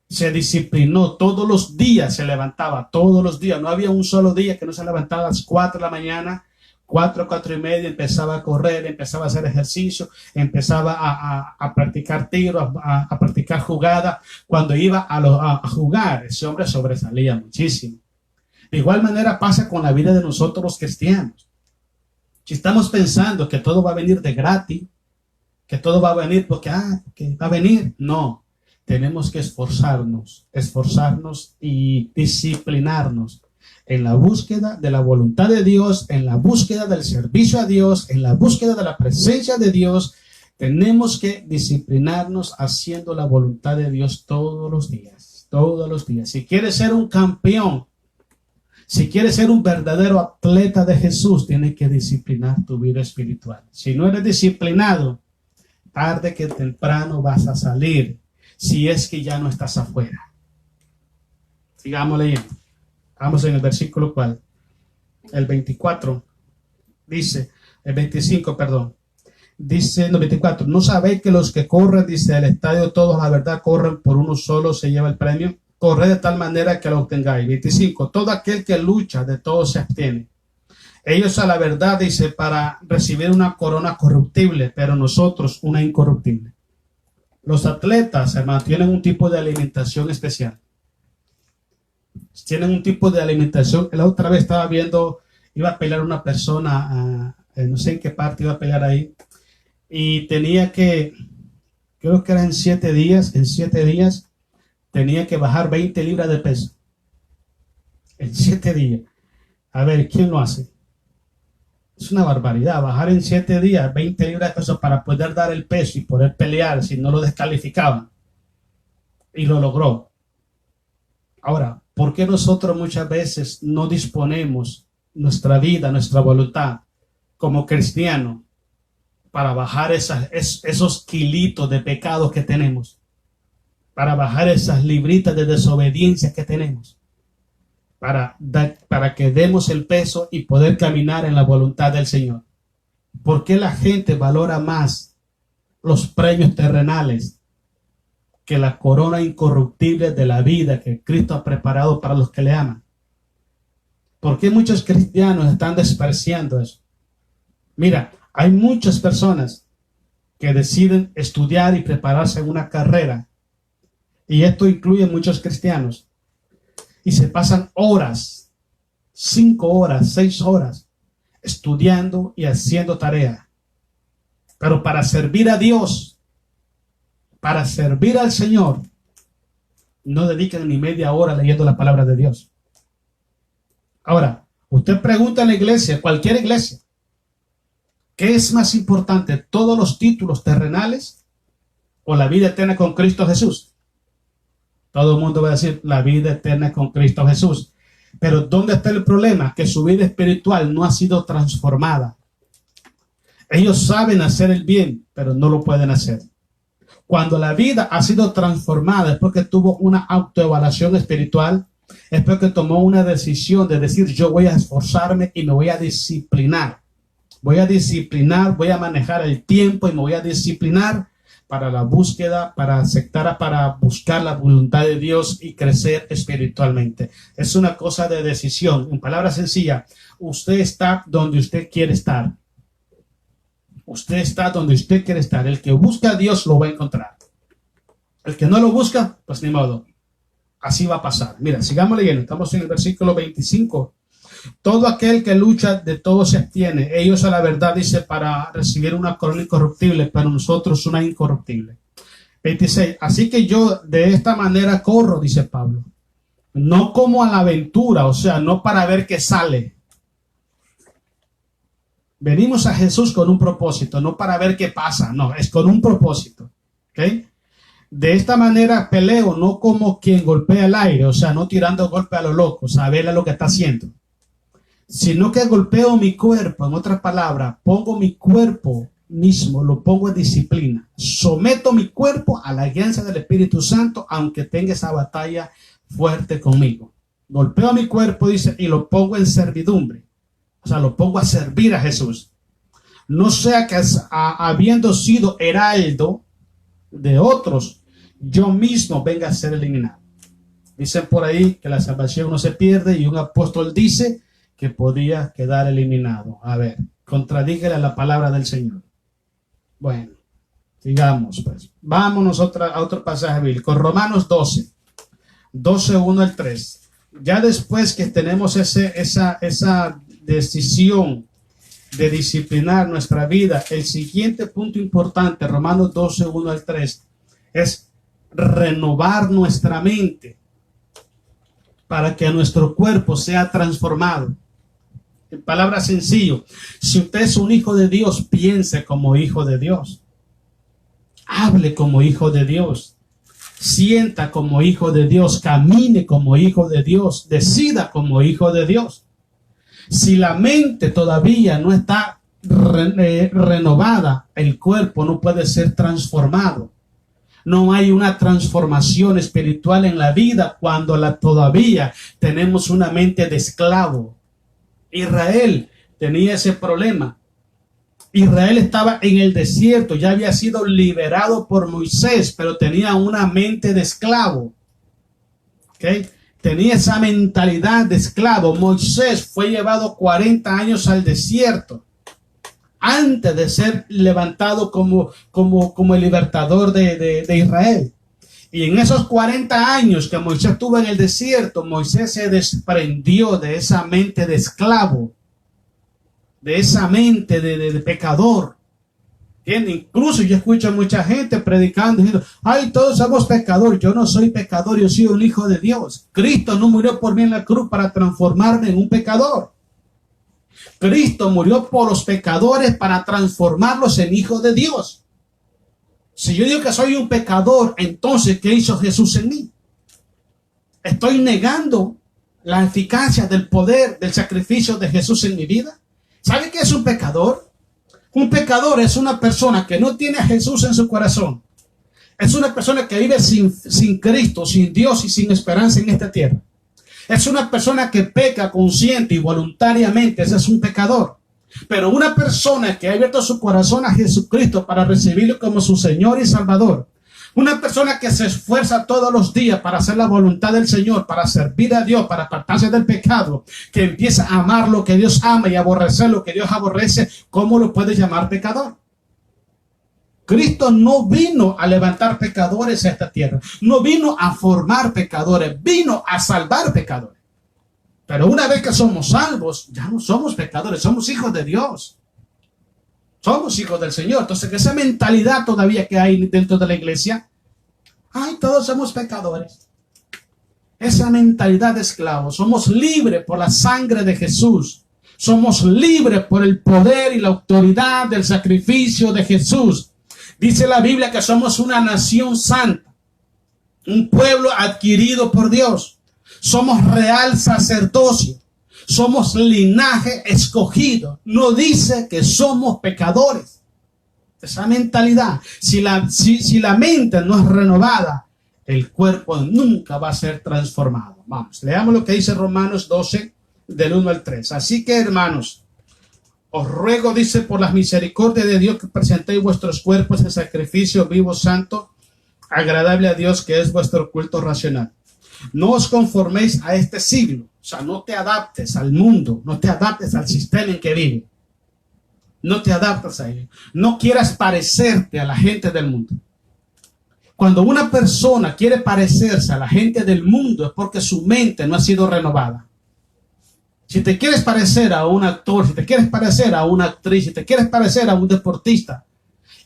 A: se disciplinó, todos los días se levantaba, todos los días, no había un solo día que no se levantaba a las 4 de la mañana, 4 y media, empezaba a correr, empezaba a hacer ejercicio, empezaba a practicar tiro, a practicar jugada. Cuando iba a jugar, ese hombre sobresalía muchísimo. De igual manera pasa con la vida de nosotros los cristianos. Si estamos pensando que todo va a venir de gratis, que todo va a venir porque va a venir, no. Tenemos que esforzarnos y disciplinarnos en la búsqueda de la voluntad de Dios, en la búsqueda del servicio a Dios, en la búsqueda de la presencia de Dios. Tenemos que disciplinarnos haciendo la voluntad de Dios todos los días, todos los días. Si quieres ser un campeón, si quieres ser un verdadero atleta de Jesús, tienes que disciplinar tu vida espiritual. Si no eres disciplinado, tarde que temprano vas a salir, si es que ya no estás afuera. Sigamos leyendo. Vamos en el versículo cual. El 24. Dice, el 25, perdón. Dice el 24. ¿No sabéis que los que corren, dice, el estadio todos la verdad corren, por uno solo se lleva el premio? Corred de tal manera que lo obtengáis. 25. Todo aquel que lucha, de todo se abstiene. Ellos a la verdad, dice, para recibir una corona corruptible, pero nosotros una incorruptible. Los atletas, hermano, tienen un tipo de alimentación especial. Tienen un tipo de alimentación. La otra vez estaba viendo, iba a pelear una persona, no sé en qué parte iba a pelear ahí, y tenía que, creo que era en 7 días, tenía que bajar 20 libras de peso. En 7 días. A ver, ¿quién lo hace? Es una barbaridad, bajar en 7 días 20 libras de peso para poder dar el peso y poder pelear si no lo descalificaban. Y lo logró. Ahora, ¿por qué nosotros muchas veces no disponemos nuestra vida, nuestra voluntad como cristianos para bajar esos kilitos de pecados que tenemos? Para bajar esas libritas de desobediencia que tenemos? Para que demos el peso y poder caminar en la voluntad del Señor. ¿Por qué la gente valora más los premios terrenales que la corona incorruptible de la vida que Cristo ha preparado para los que le aman? ¿Por qué muchos cristianos están despreciando eso? Mira, hay muchas personas que deciden estudiar y prepararse en una carrera, y esto incluye muchos cristianos, y se pasan horas, 5 horas, 6 horas, estudiando y haciendo tarea. Pero para servir a Dios, para servir al Señor, no dedican ni media hora leyendo la palabra de Dios. Ahora, usted pregunta en la iglesia, cualquier iglesia, ¿qué es más importante, todos los títulos terrenales o la vida eterna con Cristo Jesús? Todo el mundo va a decir la vida eterna con Cristo Jesús. Pero ¿dónde está el problema? Que su vida espiritual no ha sido transformada. Ellos saben hacer el bien, pero no lo pueden hacer. Cuando la vida ha sido transformada es porque tuvo una autoevaluación espiritual, es porque tomó una decisión de decir, yo voy a esforzarme y me voy a disciplinar. Voy a manejar el tiempo y me voy a disciplinar para la búsqueda, para aceptar, para buscar la voluntad de Dios y crecer espiritualmente. Es una cosa de decisión. En palabras sencillas, usted está donde usted quiere estar. Usted está donde usted quiere estar. El que busca a Dios lo va a encontrar. El que no lo busca, pues ni modo. Así va a pasar. Mira, sigamos leyendo. Estamos en el versículo 25. Todo aquel que lucha, de todo se abstiene. Ellos a la verdad, dice, para recibir una corona incorruptible, pero nosotros una incorruptible. 26. Así que yo de esta manera corro, dice Pablo. No como a la aventura, o sea, no para ver qué sale. Venimos a Jesús con un propósito, no para ver qué pasa, no, es con un propósito. ¿Ok? De esta manera peleo, no como quien golpea el aire, o sea, no tirando golpe a lo loco, saber lo que está haciendo. Sino que golpeo mi cuerpo, en otras palabras, pongo mi cuerpo mismo, lo pongo en disciplina. Someto mi cuerpo a la guianza del Espíritu Santo, aunque tenga esa batalla fuerte conmigo. golpeo a mi cuerpo, dice, y lo pongo en servidumbre. O sea, lo pongo a servir a Jesús. No sea que habiendo sido heraldo de otros, yo mismo venga a ser eliminado. Dicen por ahí que la salvación no se pierde y un apóstol dice que podía quedar eliminado. A ver, contradígale la palabra del Señor. Bueno, sigamos pues. Vámonos a otro pasaje bíblico. Romanos 12, 1 al 3. Ya después que tenemos esa decisión de disciplinar nuestra vida, el siguiente punto importante, Romanos 12, 1 al 3, es renovar nuestra mente para que nuestro cuerpo sea transformado. En palabras sencillas, si usted es un hijo de Dios, piense como hijo de Dios. Hable como hijo de Dios. Sienta como hijo de Dios. Camine como hijo de Dios. Decida como hijo de Dios. Si la mente todavía no está renovada, el cuerpo no puede ser transformado. No hay una transformación espiritual en la vida cuando todavía tenemos una mente de esclavo. Israel tenía ese problema. Israel estaba en el desierto, ya había sido liberado por Moisés, pero tenía una mente de esclavo. ¿Okay? Tenía esa mentalidad de esclavo. Moisés fue llevado 40 años al desierto antes de ser levantado como el libertador de Israel. Y en esos 40 años que Moisés estuvo en el desierto, Moisés se desprendió de esa mente de esclavo, de esa mente de pecador. ¿Entiendes? Incluso yo escucho a mucha gente predicando, diciendo, ay, todos somos pecadores. Yo no soy pecador, yo soy un hijo de Dios. Cristo no murió por mí en la cruz para transformarme en un pecador. Cristo murió por los pecadores para transformarlos en hijos de Dios. Si yo digo que soy un pecador, entonces, ¿qué hizo Jesús en mí? ¿Estoy negando la eficacia del poder, del sacrificio de Jesús en mi vida? ¿Sabe qué es un pecador? Un pecador es una persona que no tiene a Jesús en su corazón. Es una persona que vive sin Cristo, sin Dios y sin esperanza en esta tierra. Es una persona que peca consciente y voluntariamente. Ese es un pecador. Pero una persona que ha abierto su corazón a Jesucristo para recibirlo como su Señor y Salvador, una persona que se esfuerza todos los días para hacer la voluntad del Señor, para servir a Dios, para apartarse del pecado, que empieza a amar lo que Dios ama y aborrecer lo que Dios aborrece, ¿cómo lo puede llamar pecador? Cristo no vino a levantar pecadores a esta tierra, no vino a formar pecadores, vino a salvar pecadores. Pero una vez que somos salvos, ya no somos pecadores, somos hijos de Dios. Somos hijos del Señor. Entonces, esa mentalidad todavía que hay dentro de la iglesia, ay, todos somos pecadores. Esa mentalidad de esclavos. Somos libres por la sangre de Jesús. Somos libres por el poder y la autoridad del sacrificio de Jesús. Dice la Biblia que somos una nación santa, un pueblo adquirido por Dios. Somos real sacerdocio. Somos linaje escogido. No dice que somos pecadores. Esa mentalidad, si la mente no es renovada, el cuerpo nunca va a ser transformado. Vamos, leamos lo que dice Romanos 12, del 1 al 3. Así que, hermanos, os ruego, dice, por las misericordias de Dios, que presentéis vuestros cuerpos en sacrificio vivo, santo, agradable a Dios, que es vuestro culto racional. No os conforméis a este siglo. O sea, no te adaptes al mundo, no te adaptes al sistema en que vive. No te adaptes a ello. No quieras parecerte a la gente del mundo. Cuando una persona quiere parecerse a la gente del mundo es porque su mente no ha sido renovada. Si te quieres parecer a un actor, si te quieres parecer a una actriz, si te quieres parecer a un deportista,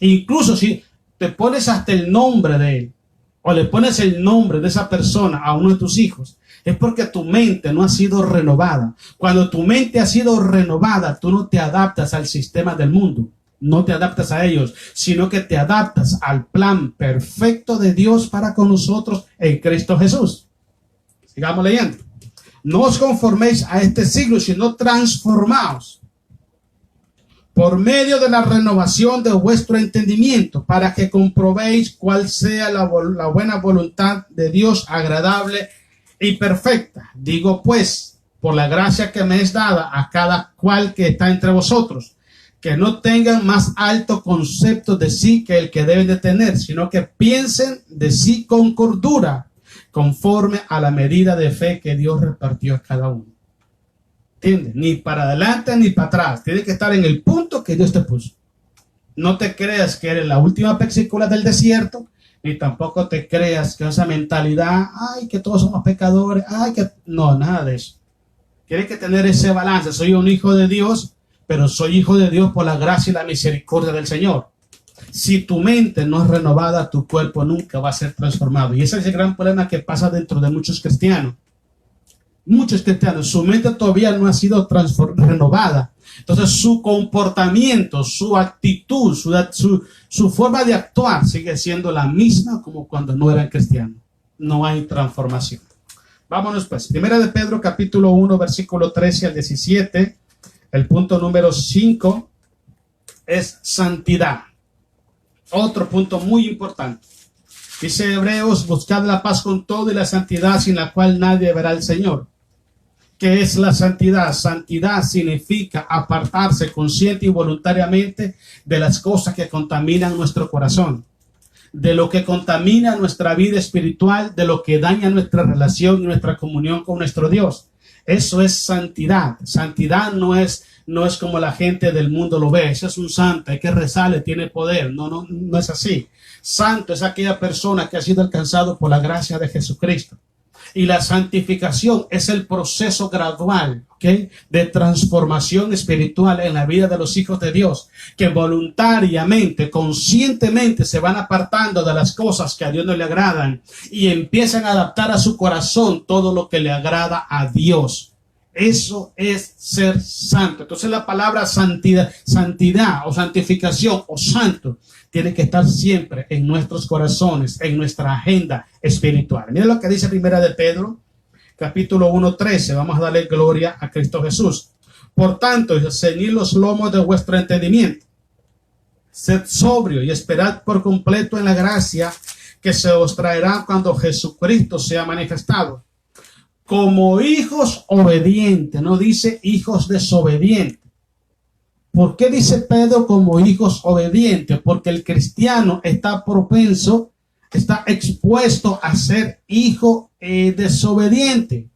A: incluso si te pones hasta el nombre de él, o le pones el nombre de esa persona a uno de tus hijos, es porque tu mente no ha sido renovada. Cuando tu mente ha sido renovada, tú no te adaptas al sistema del mundo, no te adaptas a ellos, sino que te adaptas al plan perfecto de Dios para con nosotros en Cristo Jesús. Sigamos leyendo. No os conforméis a este siglo, sino transformaos por medio de la renovación de vuestro entendimiento, para que comprobéis cuál sea la buena voluntad de Dios, agradable y perfecta. Digo pues, por la gracia que me es dada a cada cual que está entre vosotros, que no tengan más alto concepto de sí que el que deben de tener, sino que piensen de sí con cordura, conforme a la medida de fe que Dios repartió a cada uno. ¿Entiendes? Ni para adelante ni para atrás. Tienes que estar en el punto que Dios te puso. No te creas que eres la última pexícula del desierto, ni tampoco te creas que esa mentalidad, ay, que todos somos pecadores, ay, que no, nada de eso. Tienes que tener ese balance. Soy un hijo de Dios, pero soy hijo de Dios por la gracia y la misericordia del Señor. Si tu mente no es renovada, tu cuerpo nunca va a ser transformado. Y ese es el gran problema que pasa dentro de muchos cristianos. Muchos cristianos, su mente todavía no ha sido renovada. Entonces su comportamiento, su actitud, su forma de actuar sigue siendo la misma como cuando no eran cristianos. No hay transformación. Vámonos pues. Primera de Pedro capítulo 1 versículo 13 al 17. El punto número 5 es santidad. Otro punto muy importante. Dice Hebreos, buscad la paz con todo y la santidad sin la cual nadie verá al Señor. ¿Qué es la santidad? Santidad significa apartarse consciente y voluntariamente de las cosas que contaminan nuestro corazón, de lo que contamina nuestra vida espiritual, de lo que daña nuestra relación y nuestra comunión con nuestro Dios. Eso es santidad. Santidad no es como la gente del mundo lo ve. Ese es un santo, hay que rezarle, tiene poder. No es así. Santo es aquella persona que ha sido alcanzado por la gracia de Jesucristo. Y la santificación es el proceso gradual, ¿okay?, de transformación espiritual en la vida de los hijos de Dios, que voluntariamente, conscientemente se van apartando de las cosas que a Dios no le agradan y empiezan a adaptar a su corazón todo lo que le agrada a Dios. Eso es ser santo. Entonces la palabra santidad o santificación o santo tiene que estar siempre en nuestros corazones, en nuestra agenda espiritual. Mira lo que dice Primera de Pedro, capítulo 1:13. Vamos a darle gloria a Cristo Jesús. Por tanto, ceñid los lomos de vuestro entendimiento. Sed sobrio y esperad por completo en la gracia que se os traerá cuando Jesucristo sea manifestado. Como hijos obedientes, no dice hijos desobedientes. ¿Por qué dice Pedro como hijos obedientes? Porque el cristiano está propenso, está expuesto a ser hijo desobediente.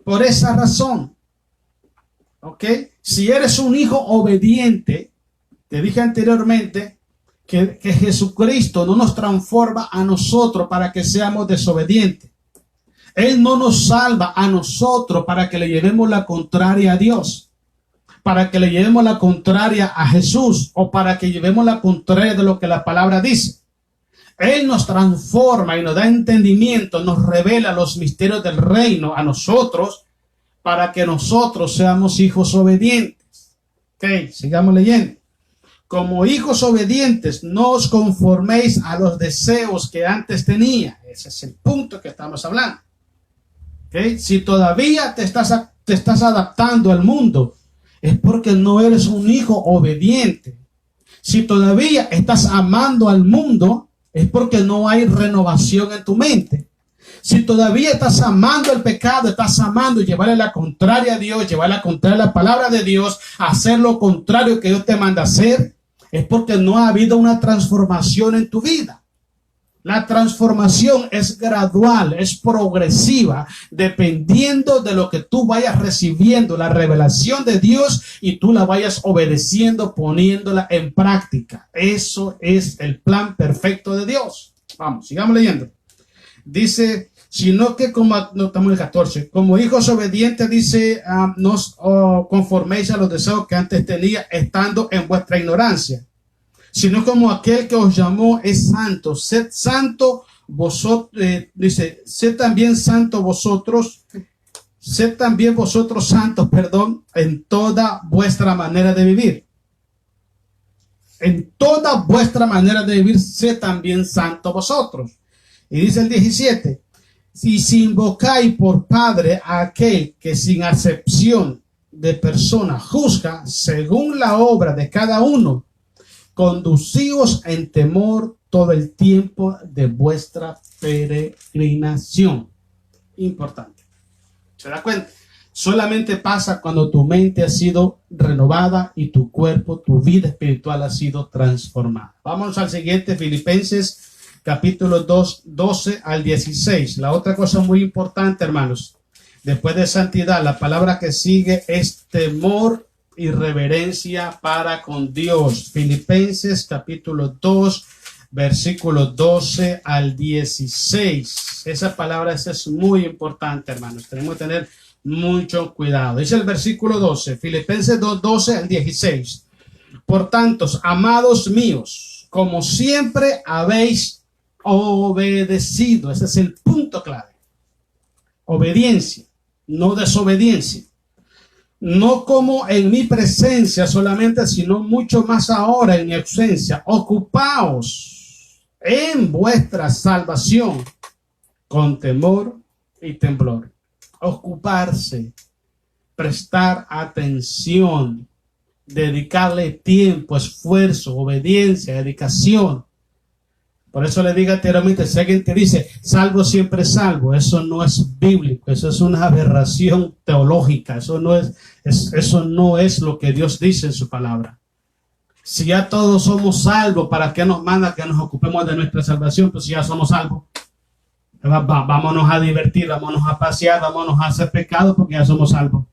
A: Por esa razón, ¿ok? Si eres un hijo obediente, te dije anteriormente que Jesucristo no nos transforma a nosotros para que seamos desobedientes. Él no nos salva a nosotros para que le llevemos la contraria a Dios, para que le llevemos la contraria a Jesús o para que llevemos la contraria de lo que la palabra dice. Él nos transforma y nos da entendimiento, nos revela los misterios del reino a nosotros para que nosotros seamos hijos obedientes. Ok, sigamos leyendo. Como hijos obedientes, no os conforméis a los deseos que antes tenía. Ese es el punto que estamos hablando. Okay. Si todavía te estás adaptando al mundo, es porque no eres un hijo obediente. Si todavía estás amando al mundo, es porque no hay renovación en tu mente. Si todavía estás amando el pecado, estás amando llevarle la contraria a Dios, llevarle la contraria a la palabra de Dios, hacer lo contrario que Dios te manda hacer, es porque no ha habido una transformación en tu vida. La transformación es gradual, es progresiva, dependiendo de lo que tú vayas recibiendo, la revelación de Dios, y tú la vayas obedeciendo, poniéndola en práctica. Eso es el plan perfecto de Dios. Vamos, sigamos leyendo. Dice, sino que no estamos en el 14, como hijos obedientes, dice, no os conforméis a los deseos que antes tenía, estando en vuestra ignorancia, sino como aquel que os llamó es santo. Sed santo vosotros, dice, sed también vosotros santos, en toda vuestra manera de vivir. En toda vuestra manera de vivir, sed también santos vosotros. Y dice el 17, si invocáis por Padre a aquel que sin acepción de persona juzga según la obra de cada uno, conducíos en temor todo el tiempo de vuestra peregrinación. Importante. ¿Se da cuenta? Solamente pasa cuando tu mente ha sido renovada y tu cuerpo, tu vida espiritual ha sido transformada. Vamos al siguiente, Filipenses capítulo 2, 12 al 16. La otra cosa muy importante, hermanos, después de santidad, la palabra que sigue es temor y reverencia para con Dios. Filipenses capítulo 2, versículos 12 al 16. Esa palabra es muy importante, hermanos. Tenemos que tener mucho cuidado. Dice el versículo 12, Filipenses 2, 12 al 16. Por tanto, amados míos, como siempre habéis obedecido. Ese es el punto clave. Obediencia, no desobediencia. No como en mi presencia solamente, sino mucho más ahora en mi ausencia. Ocupaos en vuestra salvación con temor y temblor. Ocuparse, prestar atención, dedicarle tiempo, esfuerzo, obediencia, dedicación. Por eso le digo anteriormente, si alguien te dice, salvo siempre salvo, eso no es bíblico, eso es una aberración teológica, eso no es lo que Dios dice en su palabra. Si ya todos somos salvos, ¿para qué nos manda que nos ocupemos de nuestra salvación? Pues si ya somos salvos. Vámonos a divertir, vámonos a pasear, vámonos a hacer pecado porque ya somos salvos.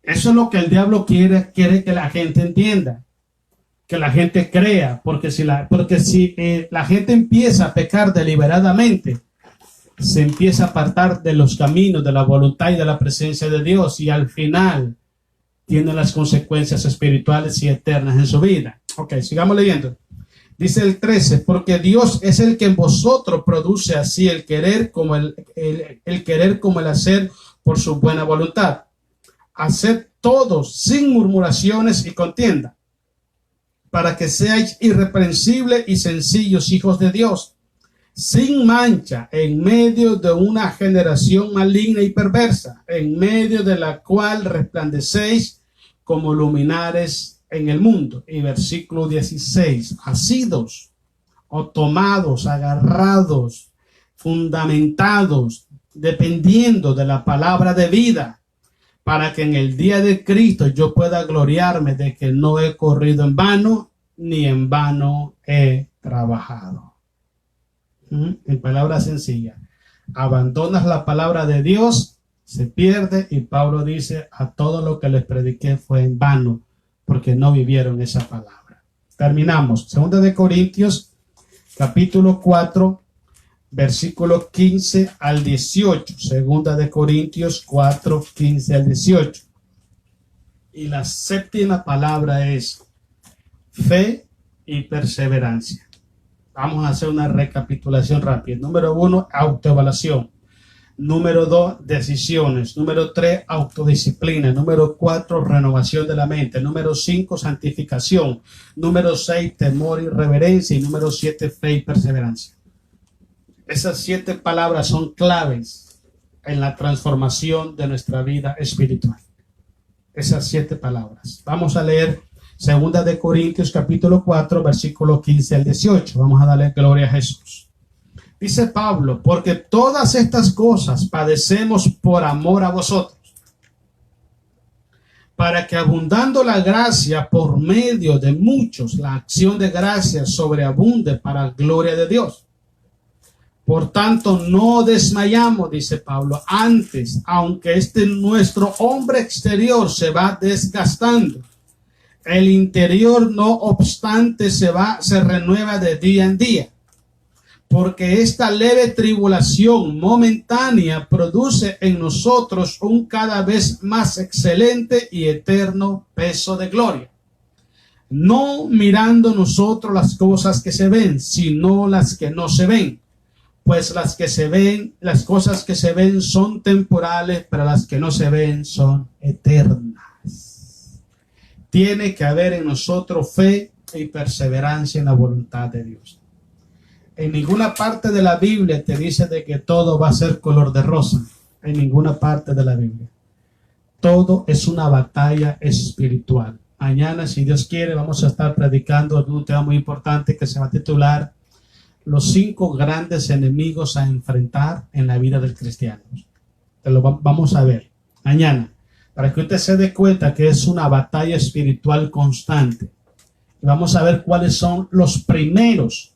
A: Eso es lo que el diablo quiere que la gente entienda, que la gente crea, porque si la gente empieza a pecar deliberadamente, se empieza a apartar de los caminos, de la voluntad y de la presencia de Dios, y al final tiene las consecuencias espirituales y eternas en su vida. Ok, sigamos leyendo. Dice el 13, porque Dios es el que en vosotros produce así el querer como el querer como el hacer por su buena voluntad. Haced todos sin murmuraciones y contienda, para que seáis irreprensibles y sencillos hijos de Dios, sin mancha, en medio de una generación maligna y perversa, en medio de la cual resplandecéis como luminares en el mundo. Y versículo 16, asidos o tomados, agarrados, fundamentados, dependiendo de la palabra de vida, para que en el día de Cristo yo pueda gloriarme de que no he corrido en vano, ni en vano he trabajado. En palabras sencillas, abandonas la palabra de Dios, se pierde, y Pablo dice, a todo lo que les prediqué fue en vano, porque no vivieron esa palabra. Terminamos. Segunda de Corintios, capítulo 4, versículo 15 al 18. Segunda de Corintios 4, 15 al 18. Y la séptima palabra es fe y perseverancia. Vamos a hacer una recapitulación rápida. Número 1, autoevaluación. Número 2, decisiones. Número 3, autodisciplina. Número 4, renovación de la mente. Número 5, santificación. Número 6, temor y reverencia. Y número 7, fe y perseverancia. Esas 7 palabras son claves en la transformación de nuestra vida espiritual. Esas 7 palabras. Vamos a leer 2 de Corintios capítulo 4, versículo 15 al 18. Vamos a darle gloria a Jesús. Dice Pablo, porque todas estas cosas padecemos por amor a vosotros, para que abundando la gracia por medio de muchos, la acción de gracia sobreabunde para gloria de Dios. Por tanto, no desmayamos, dice Pablo, antes, aunque nuestro hombre exterior se va desgastando, el interior no obstante se renueva de día en día. Porque esta leve tribulación momentánea produce en nosotros un cada vez más excelente y eterno peso de gloria. No mirando nosotros las cosas que se ven, sino las que no se ven. Pues las cosas que se ven son temporales, pero las que no se ven son eternas. Tiene que haber en nosotros fe y perseverancia en la voluntad de Dios. En ninguna parte de la Biblia te dice de que todo va a ser color de rosa. En ninguna parte de la Biblia. Todo es una batalla espiritual. Mañana, si Dios quiere, vamos a estar predicando un tema muy importante que se va a titular los 5 grandes enemigos a enfrentar en la vida del cristiano. Te lo vamos a ver mañana, para que usted se dé cuenta que es una batalla espiritual constante. Vamos a ver cuáles son los primeros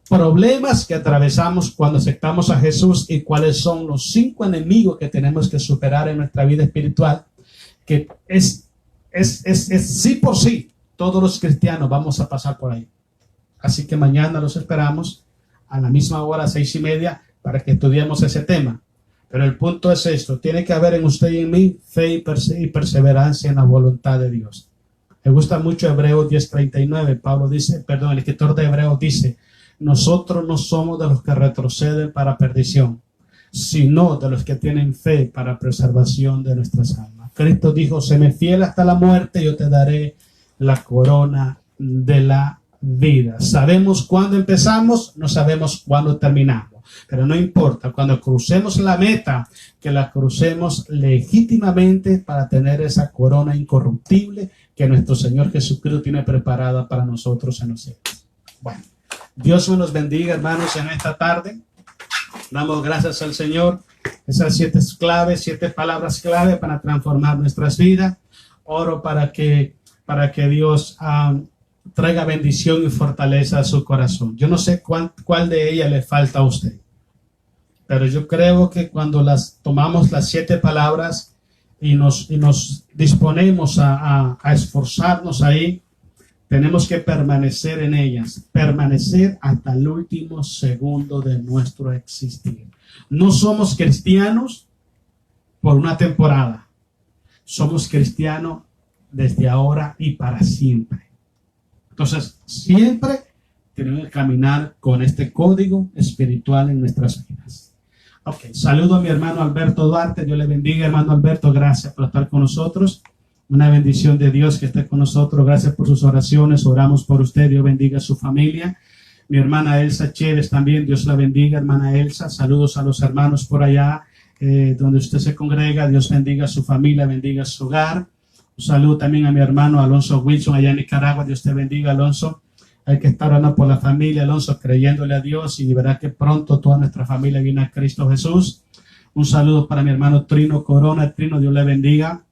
A: problemas que atravesamos cuando aceptamos a Jesús y cuáles son los 5 enemigos que tenemos que superar en nuestra vida espiritual, que es sí por sí. Todos los cristianos vamos a pasar por ahí. Así que mañana los esperamos a la misma hora, 6:30, para que estudiemos ese tema. Pero el punto es esto: tiene que haber en usted y en mí fe y perseverancia en la voluntad de Dios. Me gusta mucho Hebreos 10:39. Pablo dice, el escritor de Hebreos dice: nosotros no somos de los que retroceden para perdición, sino de los que tienen fe para preservación de nuestras almas. Cristo dijo: sé me fiel hasta la muerte, yo te daré la corona de la vida. Sabemos cuándo empezamos, no sabemos cuándo terminamos, pero no importa. Cuando crucemos la meta, que la crucemos legítimamente para tener esa corona incorruptible que nuestro Señor Jesucristo tiene preparada para nosotros en los cielos. Bueno, Dios nos bendiga, hermanos, en esta tarde. Damos gracias al Señor. Esas 7 claves, 7 palabras clave para transformar nuestras vidas. Oro para que Dios traiga bendición y fortaleza a su corazón. Yo no sé cuál de ellas le falta a usted, pero yo creo que cuando tomamos las 7 palabras y nos disponemos a esforzarnos ahí, tenemos que permanecer en ellas, permanecer hasta el último segundo de nuestro existir. No somos cristianos por una temporada, somos cristianos desde ahora y para siempre. Entonces, siempre tenemos que caminar con este código espiritual en nuestras vidas. Ok, saludo a mi hermano Alberto Duarte. Dios le bendiga, hermano Alberto. Gracias por estar con nosotros. Una bendición de Dios que esté con nosotros. Gracias por sus oraciones. Oramos por usted. Dios bendiga a su familia. Mi hermana Elsa Chévez también. Dios la bendiga, hermana Elsa. Saludos a los hermanos por allá donde usted se congrega. Dios bendiga a su familia, bendiga su hogar. Un saludo también a mi hermano Alonso Wilson allá en Nicaragua. Dios te bendiga, Alonso. Hay que estar orando por la familia, Alonso, creyéndole a Dios, y verá que pronto toda nuestra familia viene a Cristo Jesús. Un saludo para mi hermano Trino Corona. Trino, Dios le bendiga.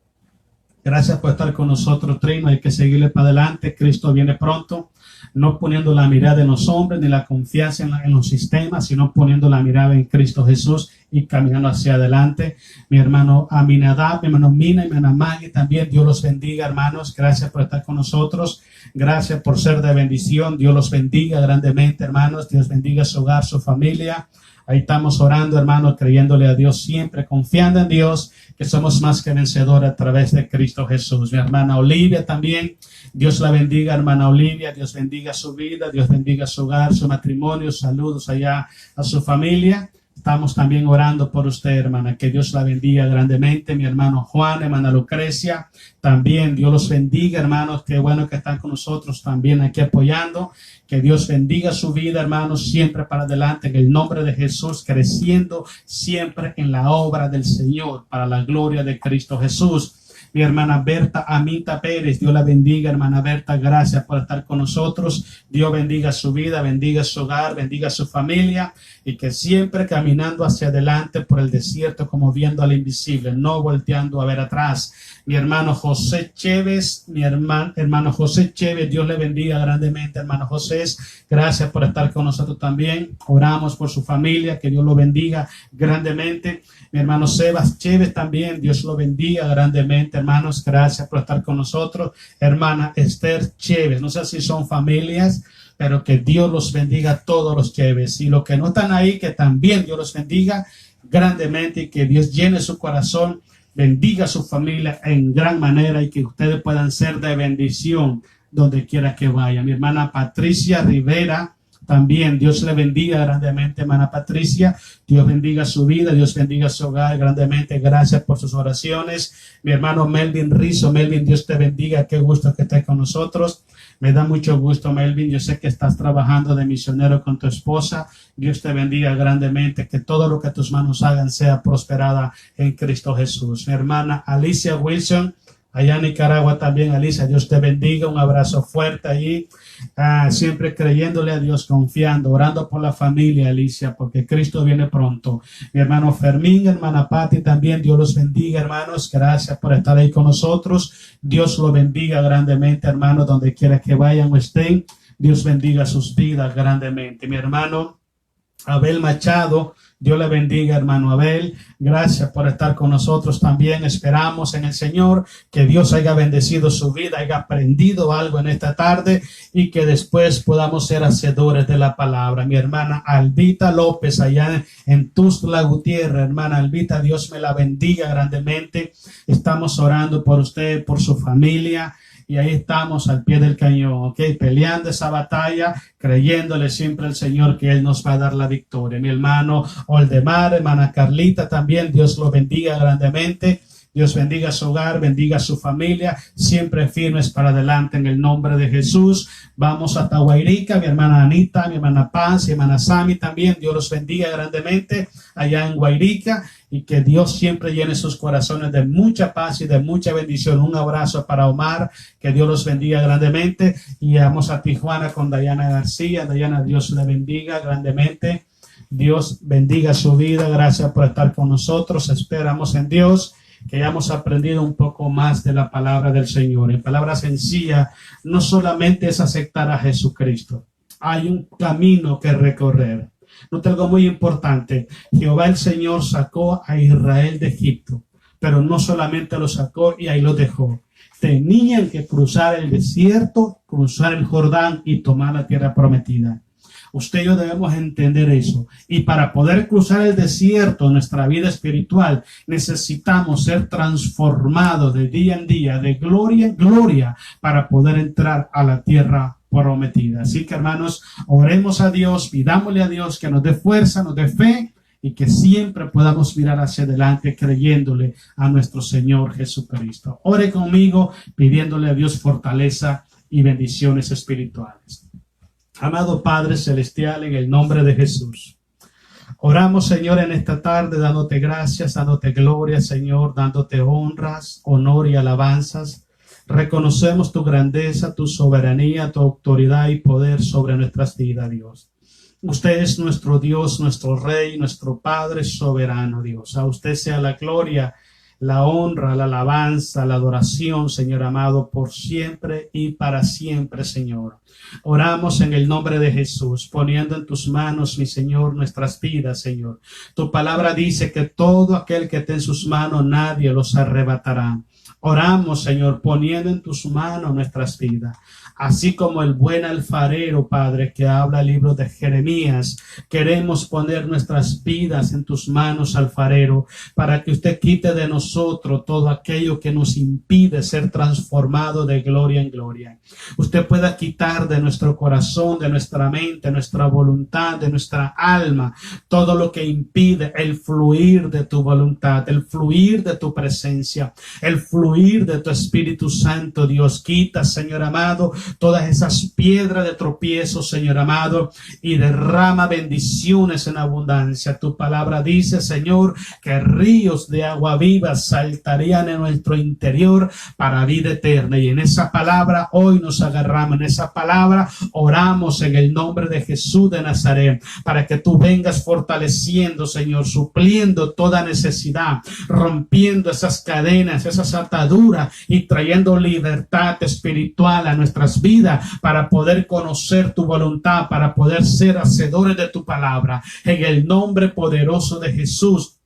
A: Gracias por estar con nosotros, Trino. Hay que seguirle para adelante. Cristo viene pronto. No poniendo la mirada en los hombres ni la confianza en los sistemas, sino poniendo la mirada en Cristo Jesús y caminando hacia adelante. Mi hermano Aminadab, mi hermano Mina y mi hermana Maggie también. Dios los bendiga, hermanos. Gracias por estar con nosotros. Gracias por ser de bendición. Dios los bendiga grandemente, hermanos. Dios bendiga su hogar, su familia. Ahí estamos orando, hermanos, creyéndole a Dios siempre, confiando en Dios, que somos más que vencedores a través de Cristo Jesús. Mi hermana Olivia también. Dios la bendiga, hermana Olivia. Dios bendiga su vida. Dios bendiga su hogar, su matrimonio. Saludos allá a su familia. Estamos también orando por usted, hermana. Que Dios la bendiga grandemente. Mi hermano Juan, hermana Lucrecia. También Dios los bendiga, hermanos. Qué bueno que están con nosotros también aquí apoyando. Que Dios bendiga su vida, hermanos. Siempre para adelante en el nombre de Jesús. Creciendo siempre en la obra del Señor para la gloria de Cristo Jesús. Mi hermana Berta Amita Pérez, Dios la bendiga, hermana Berta, gracias por estar con nosotros. Dios bendiga su vida, bendiga su hogar, bendiga su familia, y que siempre caminando hacia adelante por el desierto como viendo al invisible, no volteando a ver atrás. Mi hermano José Chévez, hermano José Chévez, Dios le bendiga grandemente, hermano José. Gracias por estar con nosotros también. Oramos por su familia, que Dios lo bendiga grandemente. Mi hermano Sebas Chévez también, Dios lo bendiga grandemente, hermanos. Gracias por estar con nosotros. Hermana Esther Chévez, no sé si son familias, pero que Dios los bendiga a todos los Chévez. Y los que no están ahí, que también Dios los bendiga grandemente, y que Dios llene su corazón, bendiga a su familia en gran manera, y que ustedes puedan ser de bendición donde quiera que vaya. Mi hermana Patricia Rivera, también Dios le bendiga grandemente, hermana Patricia. Dios bendiga su vida, Dios bendiga su hogar grandemente. Gracias por sus oraciones. Mi hermano Melvin Rizzo, Melvin, Dios te bendiga. Qué gusto que estés con nosotros. Me da mucho gusto, Melvin. Yo sé que estás trabajando de misionero con tu esposa. Dios te bendiga grandemente. Que todo lo que tus manos hagan sea prosperada en Cristo Jesús. Mi hermana Alicia Wilson, Allá en Nicaragua también, Alicia, Dios te bendiga, un abrazo fuerte allí, siempre creyéndole a Dios, confiando, orando por la familia, Alicia, porque Cristo viene pronto. Mi hermano Fermín, hermana Patti también, Dios los bendiga, hermanos, gracias por estar ahí con nosotros, Dios los bendiga grandemente, hermanos, donde quiera que vayan o estén, Dios bendiga sus vidas grandemente. Mi hermano Abel Machado, Dios le bendiga, hermano Abel. Gracias por estar con nosotros también. Esperamos en el Señor que Dios haya bendecido su vida, haya aprendido algo en esta tarde y que después podamos ser hacedores de la palabra. Mi hermana Albita López, allá en Tuxtla Gutiérrez, hermana Albita, Dios me la bendiga grandemente. Estamos orando por usted, por su familia. Y ahí estamos al pie del cañón, ¿ok? Peleando esa batalla, creyéndole siempre al Señor que Él nos va a dar la victoria. Mi hermano Oldemar, hermana Carlita también, Dios lo bendiga grandemente. Dios bendiga su hogar, bendiga su familia, siempre firmes para adelante en el nombre de Jesús. Vamos hasta Guairica, mi hermana Anita, mi hermana Paz, mi hermana Sami también. Dios los bendiga grandemente allá en Guairica y que Dios siempre llene sus corazones de mucha paz y de mucha bendición. Un abrazo para Omar, que Dios los bendiga grandemente. Y vamos a Tijuana con Dayana García. Dayana, Dios le bendiga grandemente. Dios bendiga su vida. Gracias por estar con nosotros. Esperamos en Dios que hayamos aprendido un poco más de la palabra del Señor. En palabra sencilla, no solamente es aceptar a Jesucristo. Hay un camino que recorrer. Note algo muy importante. Jehová el Señor sacó a Israel de Egipto, pero no solamente lo sacó y ahí lo dejó. Tenían que cruzar el desierto, cruzar el Jordán y tomar la tierra prometida. Usted y yo debemos entender eso. Y para poder cruzar el desierto en nuestra vida espiritual, necesitamos ser transformados de día en día, de gloria en gloria, para poder entrar a la tierra prometida. Así que, hermanos, oremos a Dios, pidámosle a Dios que nos dé fuerza, nos dé fe y que siempre podamos mirar hacia adelante creyéndole a nuestro Señor Jesucristo. Ore conmigo pidiéndole a Dios fortaleza y bendiciones espirituales. Amado Padre Celestial, en el nombre de Jesús, oramos, Señor, en esta tarde, dándote gracias, dándote gloria, Señor, dándote honras, honor y alabanzas. Reconocemos tu grandeza, tu soberanía, tu autoridad y poder sobre nuestras vidas, Dios. Usted es nuestro Dios, nuestro Rey, nuestro Padre soberano, Dios. A usted sea la gloria, la honra, la alabanza, la adoración, Señor amado, por siempre y para siempre, Señor. Oramos en el nombre de Jesús, poniendo en tus manos, mi Señor, nuestras vidas, Señor. Tu palabra dice que todo aquel que esté en sus manos, nadie los arrebatará. Oramos, Señor, poniendo en tus manos nuestras vidas. Así como el buen alfarero, Padre, que habla el libro de Jeremías, queremos poner nuestras vidas en tus manos, alfarero, para que usted quite de nosotros todo aquello que nos impide ser transformado de gloria en gloria. Usted pueda quitar de nuestro corazón, de nuestra mente, nuestra voluntad, de nuestra alma, todo lo que impide el fluir de tu voluntad, el fluir de tu presencia, el fluir de tu Espíritu Santo, Dios. Quita, Señor amado, todas esas piedras de tropiezo, Señor amado, y derrama bendiciones en abundancia. Tu palabra dice, Señor, que ríos de agua viva saltarían en nuestro interior para vida eterna. Y en esa palabra hoy nos agarramos, en esa palabra oramos en el nombre de Jesús de Nazaret, para que tú vengas fortaleciendo, Señor, supliendo toda necesidad, rompiendo esas cadenas, esas ataduras y trayendo libertad espiritual a nuestras vidas para poder conocer tu voluntad, para poder ser hacedores de tu palabra. En el nombre poderoso de Jesús,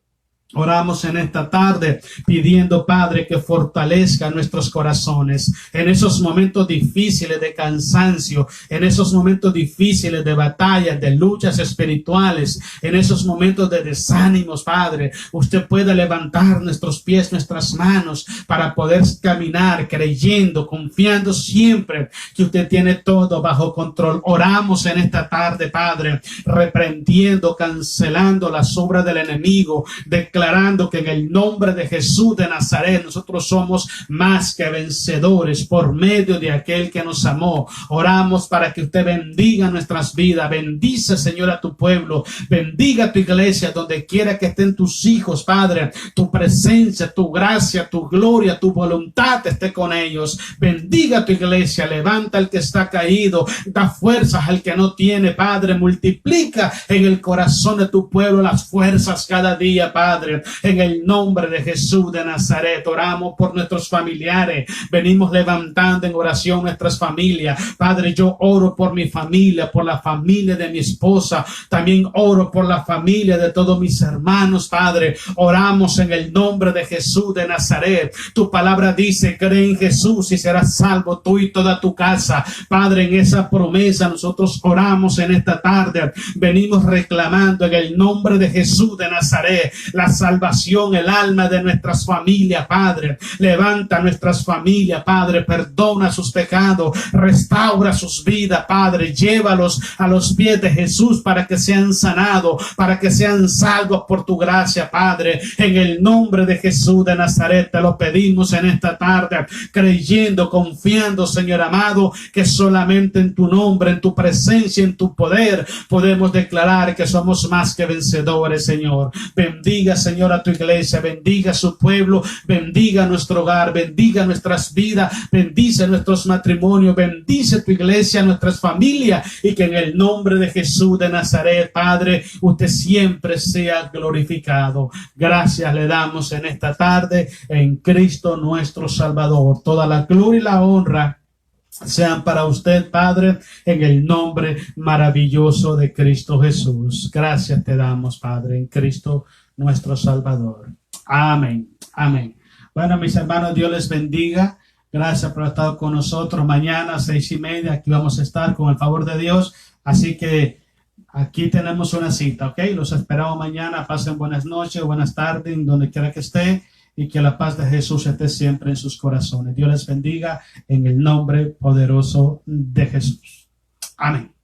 A: oramos en esta tarde pidiendo, Padre, que fortalezca nuestros corazones en esos momentos difíciles de cansancio, en esos momentos difíciles de batallas, de luchas espirituales, en esos momentos de desánimos, Padre. Usted puede levantar nuestros pies, nuestras manos para poder caminar creyendo, confiando siempre que usted tiene todo bajo control. Oramos en esta tarde, Padre, reprendiendo, cancelando las obras del enemigo, declarando declarando que en el nombre de Jesús de Nazaret nosotros somos más que vencedores por medio de aquel que nos amó. Oramos para que usted bendiga nuestras vidas. Bendice, Señor, a tu pueblo. Bendiga a tu iglesia donde quiera que estén tus hijos, Padre. Tu presencia, tu gracia, tu gloria, tu voluntad esté con ellos. Bendiga a tu iglesia. Levanta al que está caído. Da fuerzas al que no tiene, Padre. Multiplica en el corazón de tu pueblo las fuerzas cada día, Padre. En el nombre de Jesús de Nazaret oramos por nuestros familiares. Venimos levantando en oración nuestras familias. Padre, yo oro por mi familia, por la familia de mi esposa. También oro por la familia de todos mis hermanos, Padre. Oramos en el nombre de Jesús de Nazaret. Tu palabra dice, cree en Jesús y serás salvo tú y toda tu casa. Padre, en esa promesa nosotros oramos en esta tarde. Venimos reclamando en el nombre de Jesús de Nazaret la salvación, el alma de nuestras familias, Padre. Levanta nuestras familias, Padre. Perdona sus pecados. Restaura sus vidas, Padre. Llévalos a los pies de Jesús para que sean sanados, para que sean salvos por tu gracia, Padre. En el nombre de Jesús de Nazaret te lo pedimos en esta tarde, creyendo, confiando, Señor amado, que solamente en tu nombre, en tu presencia, en tu poder podemos declarar que somos más que vencedores, Señor. Bendiga, Señor, a tu iglesia, bendiga a su pueblo, bendiga nuestro hogar, bendiga nuestras vidas, bendice nuestros matrimonios, bendice tu iglesia, nuestras familias, y que en el nombre de Jesús de Nazaret, Padre, usted siempre sea glorificado. Gracias le damos en esta tarde en Cristo nuestro Salvador. Toda la gloria y la honra sean para usted, Padre, en el nombre maravilloso de Cristo Jesús. Gracias te damos, Padre, en Cristo nuestro Salvador. Amén. Amén. Bueno, mis hermanos, Dios les bendiga. Gracias por haber estado con nosotros. Mañana 6:30 aquí vamos a estar con el favor de Dios. Así que aquí tenemos una cita, ¿ok? Los esperamos mañana. Pasen buenas noches, buenas tardes, en donde quiera que esté. Y que la paz de Jesús esté siempre en sus corazones. Dios les bendiga en el nombre poderoso de Jesús. Amén.